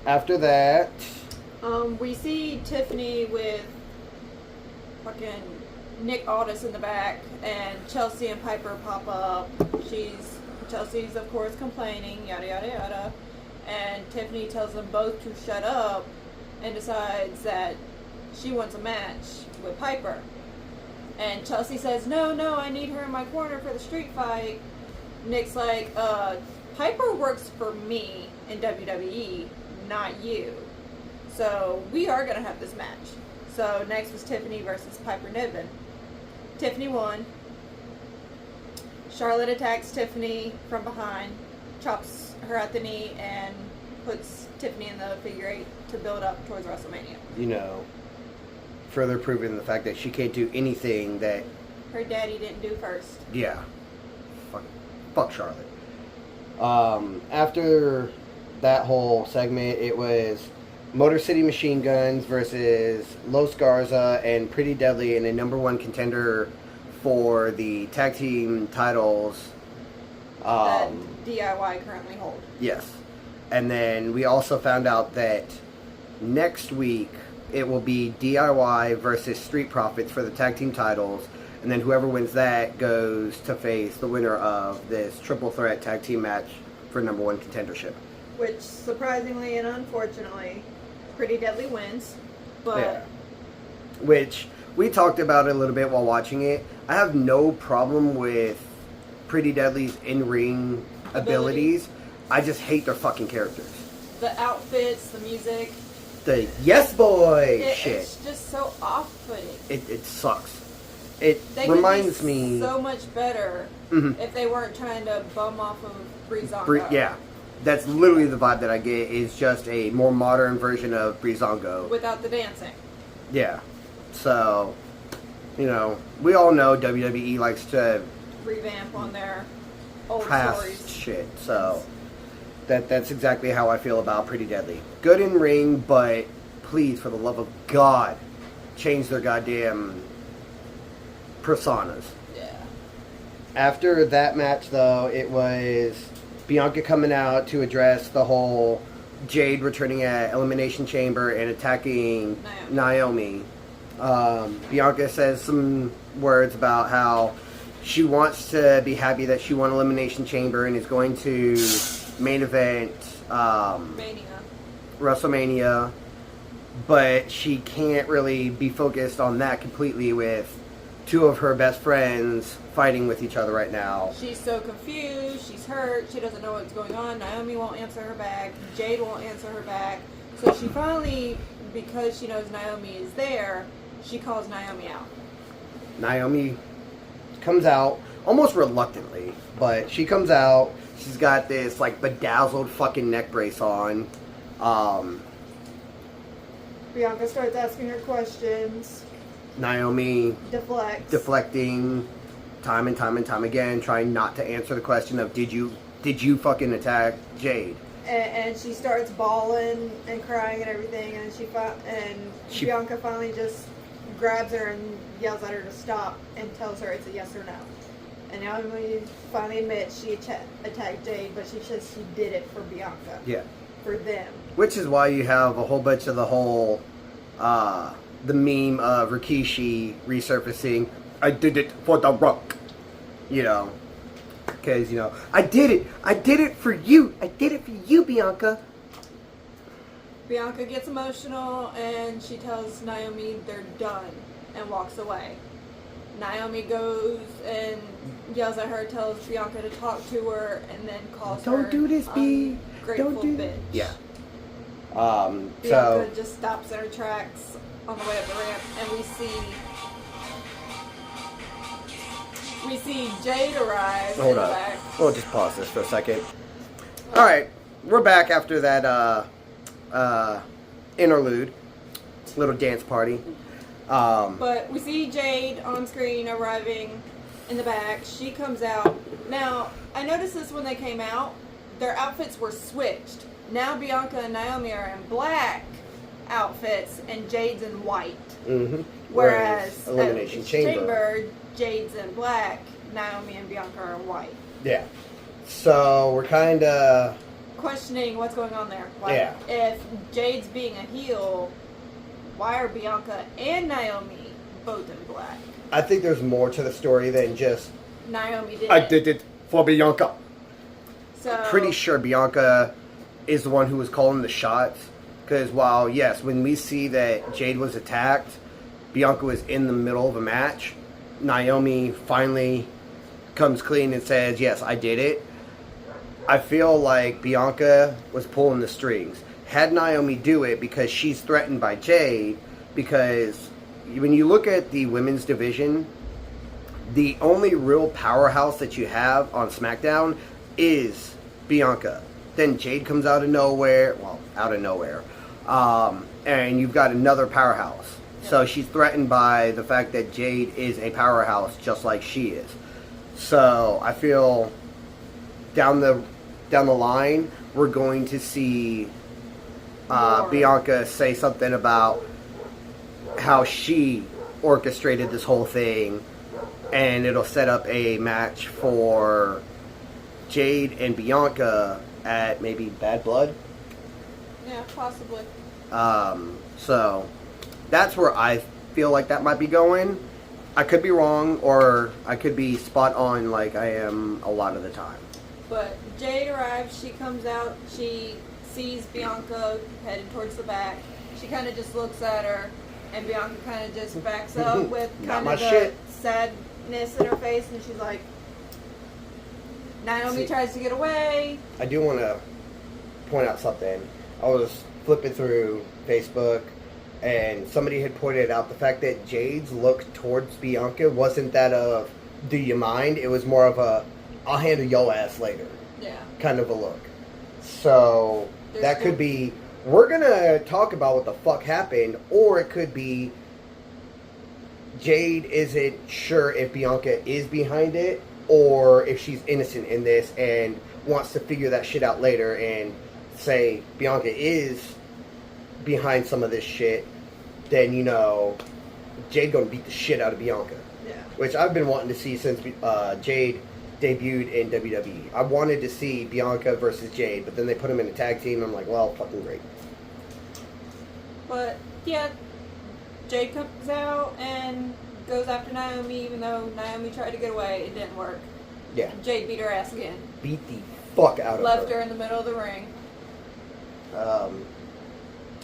After that, we see Tiffany with fucking Nick Aldis in the back, and Chelsea and Piper pop up. Chelsea's of course complaining, yada yada yada, and Tiffany tells them both to shut up, and decides that she wants a match with Piper. And Chelsea says, no, I need her in my corner for the street fight. Nick's like, Piper works for me in WWE, not you. So we are going to have this match. So next was Tiffany versus Piper Niven. Tiffany won. Charlotte attacks Tiffany from behind, chops her at the knee, and puts Tiffany in the figure eight to build up towards WrestleMania. Further proving the fact that she can't do anything that her daddy didn't do first. Yeah. Fuck Charlotte. After that whole segment, it was Motor City Machine Guns versus Los Garza and Pretty Deadly in a number one contender for the tag team titles. That DIY currently hold. Yes. And then we also found out that next week it will be DIY versus Street Profits for the tag team titles. And then whoever wins that goes to face the winner of this triple threat tag team match for number one contendership. Which, surprisingly and unfortunately, Pretty Deadly wins. But yeah. Which we talked about it a little bit while watching it. I have no problem with Pretty Deadly's in-ring abilities. I just hate their fucking characters. The outfits, the music. The yes boy shit. It's just so off-putting. It sucks. It reminds me so much better if they weren't trying to bum off of Breezango. Yeah, that's literally the vibe that I get. Is just a more modern version of Breezango without the dancing. Yeah, so we all know WWE likes to revamp on their old past stories. Shit. So that's exactly how I feel about Pretty Deadly. Good in ring, but please, for the love of God, change their goddamn personas. Yeah. After that match, though, it was Bianca coming out to address the whole Jade returning at Elimination Chamber and attacking Naomi. Bianca says some words about how she wants to be happy that she won Elimination Chamber and is going to main event WrestleMania, but she can't really be focused on that completely with two of her best friends fighting with each other right now. She's so confused, she's hurt, she doesn't know what's going on. Naomi won't answer her back, Jade won't answer her back. So she finally, because she knows Naomi is there, she calls Naomi out. Naomi comes out almost reluctantly, but she comes out. She's got this like bedazzled fucking neck brace on. Bianca starts asking her questions. Naomi deflecting time and time again, trying not to answer the question of did you fucking attack Jade? And she starts bawling and crying and everything, and Bianca finally just grabs her and yells at her to stop and tells her it's a yes or no. And Naomi finally admits she attacked Jade, but she says she did it for Bianca. Yeah. For them. Which is why you have a whole bunch of the whole the meme of Rikishi resurfacing. I did it for The Rock. Because, I did it for you. I did it for you, Bianca. Bianca gets emotional and she tells Naomi they're done and walks away. Naomi goes and yells at her, tells Bianca to talk to her, and then calls her Don't do this, B. ungrateful Don't do bitch. Yeah. Bianca just stops in her tracks on the way up the ramp, and we see Jade arrive in the back. We'll just pause this for a second. All right, we're back after that interlude, little dance party. But we see Jade on screen arriving in the back. She comes out. Now, I noticed this when they came out. Their outfits were switched. Now Bianca and Naomi are in black outfits and Jade's in white. Mm-hmm. Whereas Elimination Chamber, Jade's in black, Naomi and Bianca are in white. Yeah. So we're kind of questioning what's going on there. Like, if Jade's being a heel, why are Bianca and Naomi both in black? I think there's more to the story than just Naomi did I did it for Bianca. So I'm pretty sure Bianca is the one who was calling the shots. Because while, yes, when we see that Jade was attacked, Bianca was in the middle of a match, Naomi finally comes clean and says, yes, I did it. I feel like Bianca was pulling the strings. Had Naomi do it because she's threatened by Jade, because when you look at the women's division, the only real powerhouse that you have on SmackDown is Bianca. Then Jade comes out of nowhere. Well, out of nowhere. And you've got another powerhouse. Yep. So she's threatened by the fact that Jade is a powerhouse just like she is. So I feel down the line, we're going to see Bianca say something about how she orchestrated this whole thing, and it'll set up a match for Jade and Bianca at maybe Bad Blood. Yeah, possibly. So that's where I feel like that might be going. I could be wrong, or I could be spot on like I am a lot of the time. But Jade arrives, she comes out, she sees Bianca headed towards the back. She kind of just looks at her, and Bianca kind of just backs up with kind of the sadness in her face, and she's like, Naomi tries to get away. I do want to point out something. I was flipping through Facebook, and somebody had pointed out the fact that Jade's look towards Bianca wasn't that of, do you mind? It was more of a, I'll handle your ass later. Yeah. Kind of a look. So that could be, we're going to talk about what the fuck happened, or it could be Jade isn't sure if Bianca is behind it, or if she's innocent in this and wants to figure that shit out later and say Bianca is behind some of this shit, then, you know, Jade gonna beat the shit out of Bianca. Yeah. Which I've been wanting to see since Jade debuted in WWE. I wanted to see Bianca versus Jade, but then they put them in a tag team, and I'm like, well, fucking great. But, yeah, Jade comes out and goes after Naomi, even though Naomi tried to get away. It didn't work. Yeah. Jade beat her ass again. Beat the fuck out of her. Left her in the middle of the ring.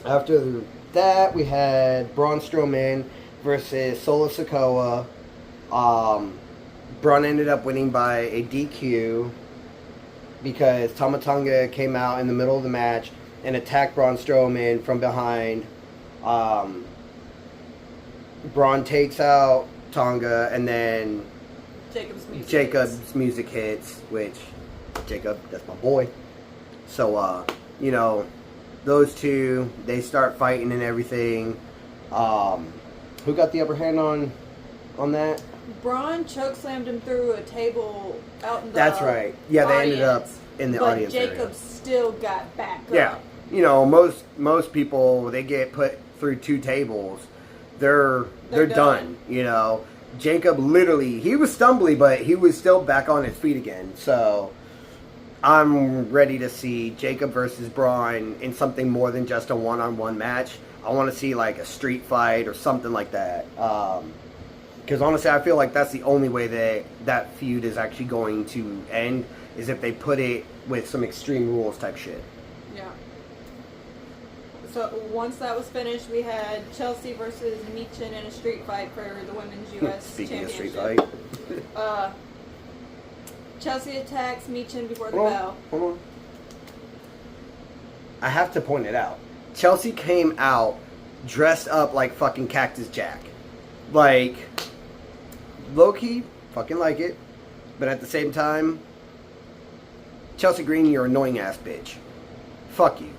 After that, we had Braun Strowman versus Solo Sikoa. Braun ended up winning by a DQ because Tama Tonga came out in the middle of the match and attacked Braun Strowman from behind. Braun takes out Tonga, and then Jacob's music hits, which, Jacob, that's my boy. So, you know, those two, they start fighting and everything. Who got the upper hand on that? Braun chokeslammed him through a table out in the That's right. Yeah, they ended up in the audience area. But Jacob still got back up. Yeah. You know, most people, they get put through two tables. They're done. You know, Jacob literally, he was stumbly, but he was still back on his feet again. So I'm ready to see Jacob versus Braun in something more than just a one-on-one match. I want to see like a street fight or something like that. Because honestly, I feel like that's the only way that feud is actually going to end, is if they put it with some Extreme Rules type shit. Yeah. So once that was finished, we had Chelsea versus Michin in a street fight for the women's U.S. Speaking of street championship. fight. Chelsea attacks Michin before the Hold on, bell. hold on. I have to point it out. Chelsea came out dressed up like fucking Cactus Jack. Like, low-key, fucking like it. But at the same time, Chelsea Green, you're an annoying ass bitch. Fuck you.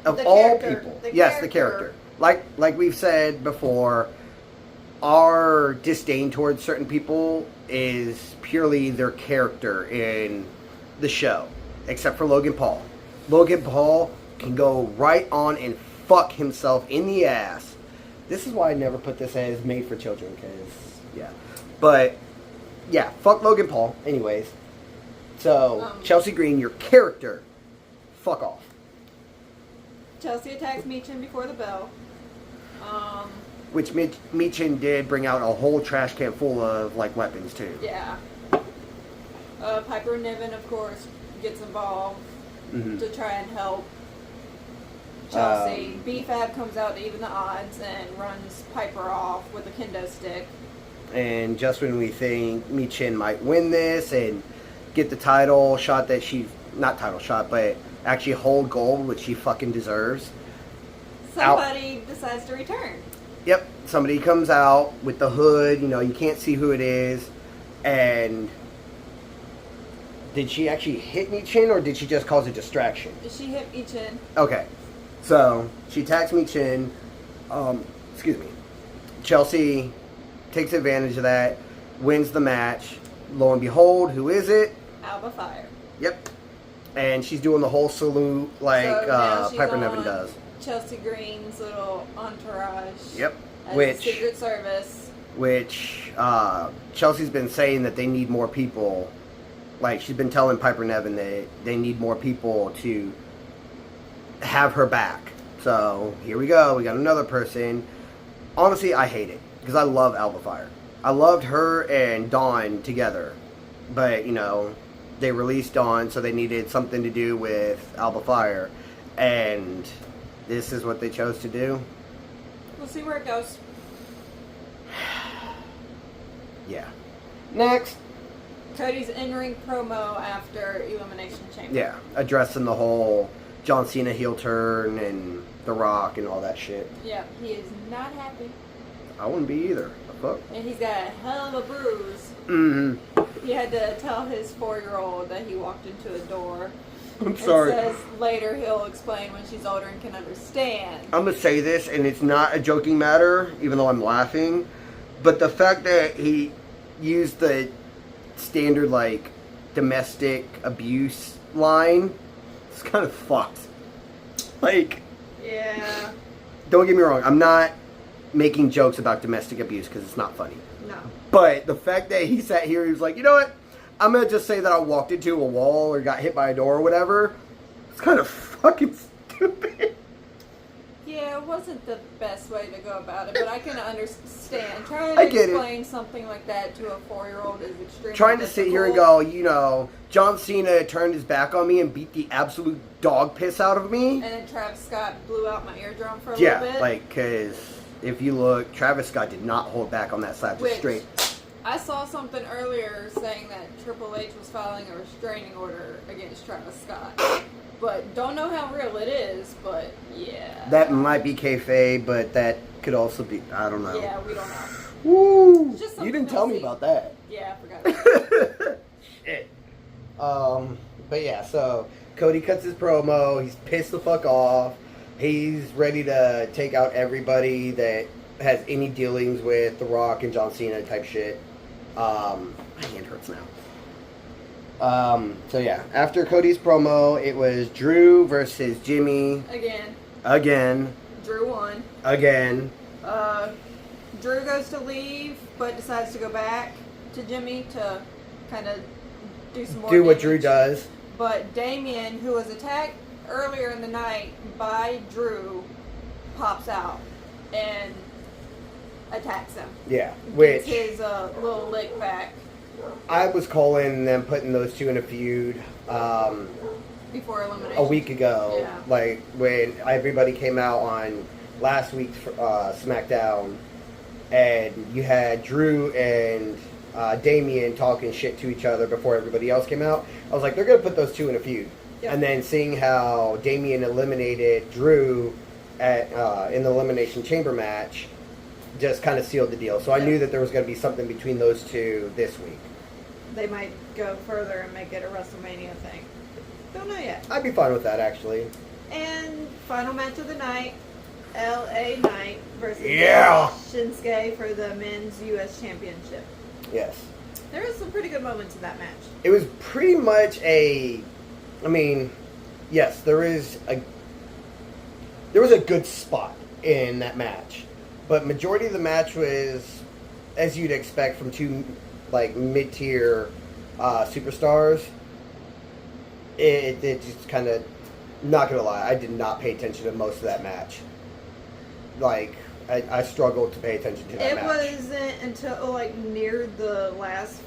Of The all character. people. The Yes, the character. character. Like we've said before, our disdain towards certain people is purely their character in the show. Except for Logan Paul. Logan Paul can go right on and fuck himself in the ass. This is why I never put this as made for children, because, yeah. But, yeah, fuck Logan Paul. Anyways. So, Chelsea Green, your character, fuck off. Chelsea attacks Michin before the bell. Which Michin did bring out a whole trash can full of, like, weapons, too. Yeah. Piper Niven, of course, gets involved to try and help Chelsea. B-Fab comes out to even the odds and runs Piper off with a kendo stick. And just when we think Michin might win this and get the title shot that she... Not title shot, but actually hold gold, which she fucking deserves. Somebody decides to return. Yep, somebody comes out with the hood, you know, you can't see who it is, and did she actually hit Michin, or did she just cause a distraction? She hit Michin. Okay, so she attacks Michin, excuse me, Chelsea takes advantage of that, wins the match, lo and behold, who is it? Alba Fire. Yep, and she's doing the whole salute like So she's Piper on Niven does. Chelsea Green's little entourage. Yep. As Which Secret Service. Which Chelsea's been saying that they need more people. Like, she's been telling Piper Niven that they need more people to have her back. So here we go. We got another person. Honestly, I hate it because I love Alba Fire. I loved her and Dawn together, but you know they released Dawn, so they needed something to do with Alba Fire, and this is what they chose to do. We'll see where it goes. Yeah. Next. Cody's in-ring promo after Elimination Chamber. Yeah, addressing the whole John Cena heel turn and The Rock and all that shit. Yeah, he is not happy. I wouldn't be either. The fuck? And he's got a hell of a bruise. Mm-hmm. He had to tell his 4-year-old that he walked into a door. I'm sorry. It says later he'll explain when she's older and can understand. I'm going to say this, and it's not a joking matter, even though I'm laughing. But the fact that he used the standard, like, domestic abuse line, it's kind of fucked. Like, Yeah. don't get me wrong, I'm not making jokes about domestic abuse because it's not funny. No. But the fact that he sat here, he was like, you know what? I'm going to just say that I walked into a wall or got hit by a door or whatever. It's kind of fucking stupid. Yeah, it wasn't the best way to go about it, but I can understand. Trying I to get it. explain something like that to a 4-year-old is extremely Trying to sit here and difficult. go, you know, John Cena turned his back on me and beat the absolute dog piss out of me. And then Travis Scott blew out my eardrum for a Yeah, little bit. like, because if you look, Travis Scott did not hold back on that side, just Which- straight. I saw something earlier saying that Triple H was filing a restraining order against Travis Scott. But don't know how real it is, but yeah. That might be kayfabe, but that could also be, I don't know. Yeah, we don't know. Woo! Just You didn't something tell me else. about that. Yeah, I forgot. Shit. But yeah, so Cody cuts his promo. He's pissed the fuck off. He's ready to take out everybody that has any dealings with The Rock and John Cena type shit. My hand hurts now. So yeah, after Cody's promo, it was Drew versus Jimmy again. Drew won. Again. Drew goes to leave, but decides to go back to Jimmy to kind of do some more Do what damage. Drew does. But Damien, who was attacked earlier in the night by Drew, pops out and attacks him. Yeah, which Gets his little lick back. I was calling them putting those two in a feud. before elimination. a week ago, Yeah. like when everybody came out on last week's SmackDown, and you had Drew and Damian talking shit to each other before everybody else came out. I was like, they're gonna put those two in a feud. Yep. And then seeing how Damian eliminated Drew at in the Elimination Chamber match just kind of sealed the deal. So I Yep. knew that there was going to be something between those two this week. They might go further and make it a WrestleMania thing. Don't know yet. I'd be fine with that, actually. And final match of the night, LA Knight versus Yeah. Shinsuke for the men's U.S. Championship. Yes. There was some pretty good moments in that match. It was pretty much yes, there was a good spot in that match. But majority of the match was, as you'd expect from two, like, mid-tier superstars. It just kind of, not going to lie, I did not pay attention to most of that match. Like, I struggled to pay attention to that match. It wasn't until, like, near the last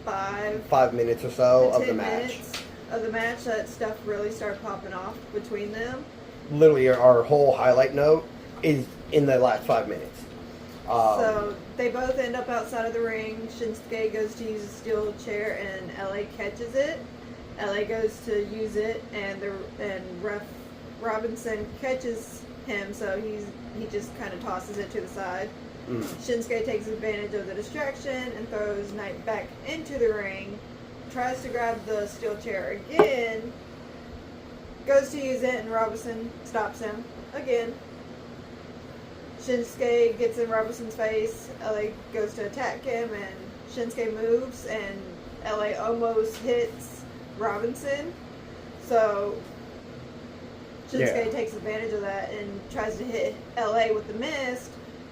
5 minutes or so of the 10 match. minutes of the match that stuff really started popping off between them. Literally, our whole highlight note is in the last 5 minutes. So they both end up outside of the ring. Shinsuke goes to use a steel chair, and LA catches it. LA goes to use it, and Ref Robinson catches him, so he just kind of tosses it to the side. Shinsuke takes advantage of the distraction and throws Knight back into the ring. Tries to grab the steel chair again. Goes to use it, and Robinson stops him again. Shinsuke gets in Robinson's face. LA goes to attack him, and Shinsuke moves, and LA almost hits Robinson. So Shinsuke takes advantage of that and tries to hit LA with the mist,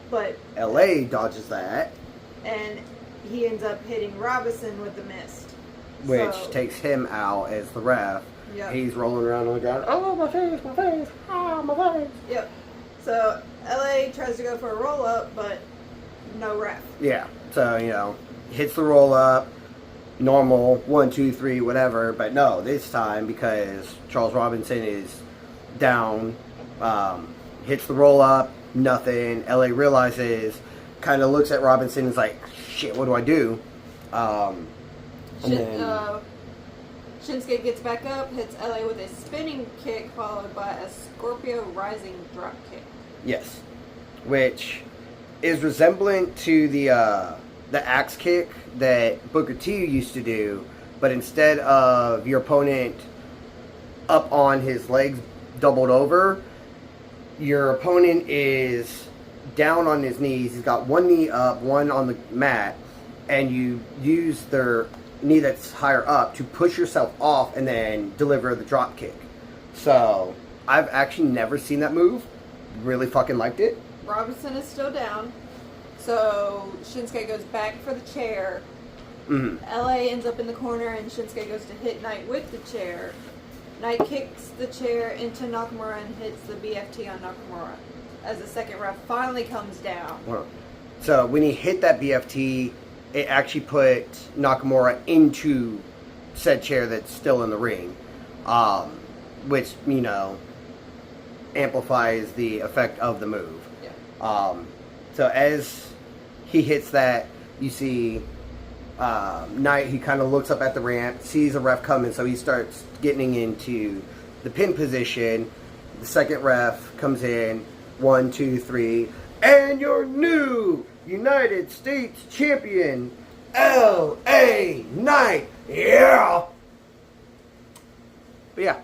but LA dodges that, and he ends up hitting Robinson with the mist, which So- takes him out as the ref. Yep. He's rolling around on the ground. Oh, my face, ah, my face. Yep. So LA tries to go for a roll up, but no ref. Yeah, so, hits the roll up, normal, 1, 2, 3, whatever, but no, this time, because Charles Robinson is down, hits the roll up, nothing. LA realizes, kind of looks at Robinson and is like, shit, what do I do? Shinsuke gets back up, hits LA with a spinning kick, followed by a Scorpio Rising drop kick. Yes, which is resemblant to the axe kick that Booker T used to do, but instead of your opponent up on his legs doubled over, your opponent is down on his knees. He's got one knee up, one on the mat, and you use their knee that's higher up to push yourself off and then deliver the drop kick. So I've actually never seen that move. Really fucking liked it. Robinson is still down, so Shinsuke goes back for the chair. LA ends up in the corner, and Shinsuke goes to hit Knight with the chair. Knight kicks the chair into Nakamura and hits the BFT on Nakamura as the second ref finally comes down. So when he hit that BFT, it actually put Nakamura into said chair that's still in the ring, which, amplifies the effect of the move. Yeah. So as he hits that, you see Knight, he kind of looks up at the ramp, sees a ref coming, so he starts getting into the pin position. The second ref comes in, 1, 2, 3, and your new United States champion, LA Knight. Yeah! But yeah,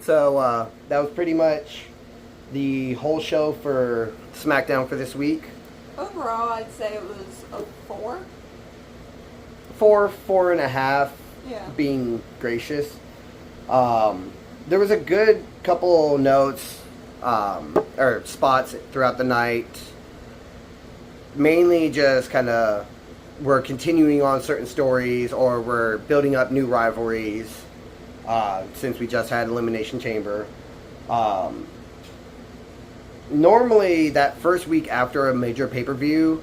so that was pretty much the whole show for SmackDown for this week. Overall, I'd say it was a 4. 4.5, Yeah. being gracious. There was a good couple notes or spots throughout the night. Mainly just kind of we're continuing on certain stories, or we're building up new rivalries since we just had Elimination Chamber. Normally, that first week after a major pay-per-view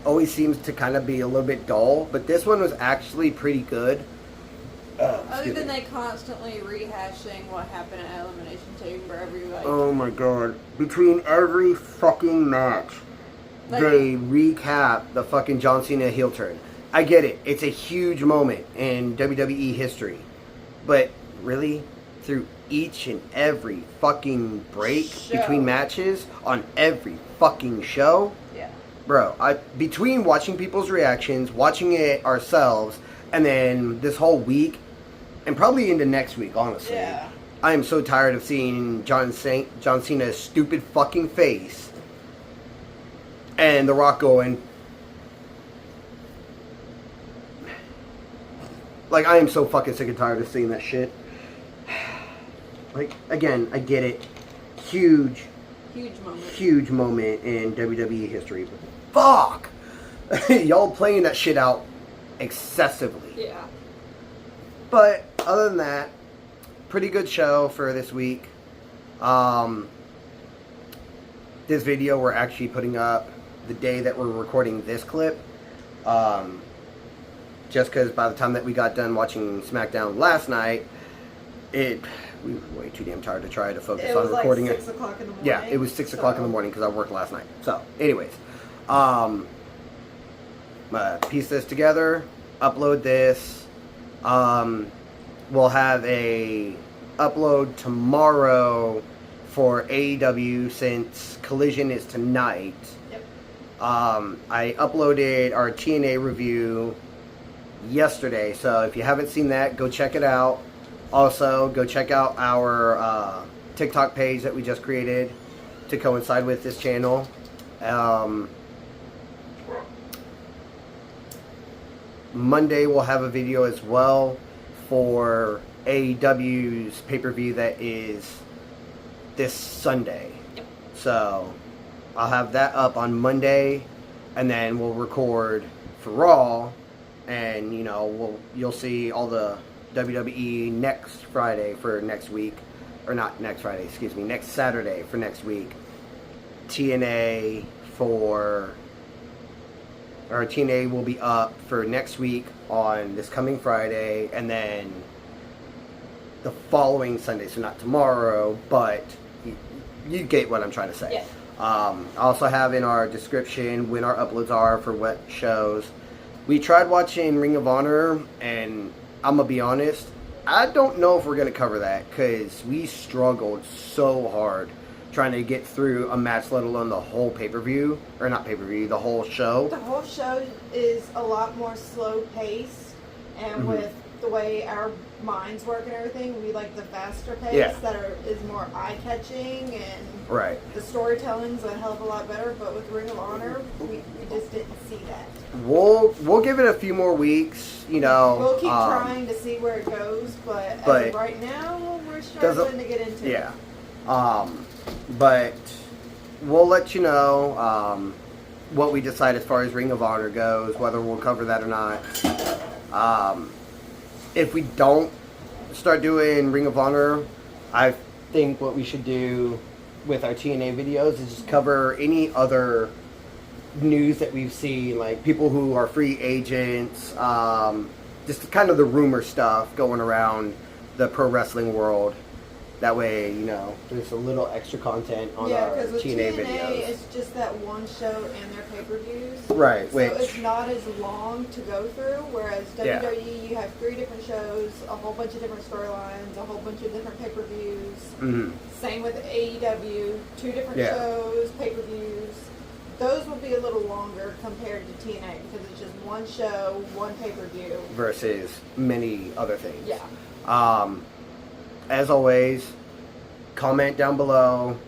always seems to kind of be a little bit dull, but this one was actually pretty good. Other than they constantly rehashing what happened at Elimination Chamber every like. Oh my god! Between every fucking match, they recap the fucking John Cena heel turn. I get it; it's a huge moment in WWE history, but really, through each and every fucking break between matches on every fucking show. Yeah. Bro, between watching people's reactions, watching it ourselves, and then this whole week, and probably into next week, honestly. Yeah. I am so tired of seeing John Cena's stupid fucking face, and The Rock going. Like, I am so fucking sick and tired of seeing that shit. Like, again, I get it. Huge moment in WWE history. Fuck! Y'all playing that shit out excessively. Yeah. But, other than that, pretty good show for this week. This video we're actually putting up the day that we're recording this clip. Just because by the time that we got done watching SmackDown last night, we were way too damn tired to try to focus on recording it. It was like 6 o'clock in the morning. Yeah, it was 6 o'clock in the morning because I worked last night. So, anyways, piece this together, upload this. We'll have a upload tomorrow for AEW since Collision is tonight. Yep. I uploaded our TNA review yesterday, so if you haven't seen that, go check it out. Also, go check out our TikTok page that we just created to coincide with this channel. Monday we'll have a video as well for AEW's pay-per-view that is this Sunday. Yep. So I'll have that up on Monday, and then we'll record for Raw, and you'll see all the WWE next Friday for next week, or not next Friday, excuse me, next Saturday for next week. TNA will be up for next week on this coming Friday, and then the following Sunday, so not tomorrow, but you get what I'm trying to say. Yeah. I also have in our description when our uploads are for what shows. We tried watching Ring of Honor, and I'm going to be honest, I don't know if we're going to cover that, because we struggled so hard trying to get through a match, let alone the whole pay-per-view, or not pay-per-view, the whole show. The whole show is a lot more slow paced, and with the way our minds work and everything, we like the faster pace is more eye-catching, and the storytelling's a hell of a lot better. But with Ring of Honor, we just didn't see that. We'll give it a few more weeks, We'll keep trying to see where it goes, but as of right now, we're struggling to get into it. But we'll let you know what we decide as far as Ring of Honor goes, whether we'll cover that or not. If we don't start doing Ring of Honor, I think what we should do with our TNA videos is just cover any other news that we've seen, like people who are free agents, just kind of the rumor stuff going around the pro wrestling world. That way, there's a little extra content on our TNA videos. It's just that one show and their pay-per-views. Right, so it's not as long to go through, whereas WWE, you have 3 different shows, a whole bunch of different storylines, a whole bunch of different pay-per-views. Mm-hmm. Same with AEW, 2 different shows, pay-per-views. Those will be a little longer compared to TNA, because it's just one show, one pay-per-view. Versus many other things. Yeah. As always, comment down below.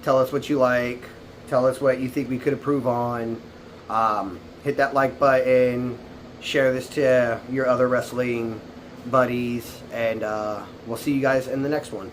Tell us what you like. Tell us what you think we could improve on. Hit that like button. Share this to your other wrestling buddies. And we'll see you guys in the next one.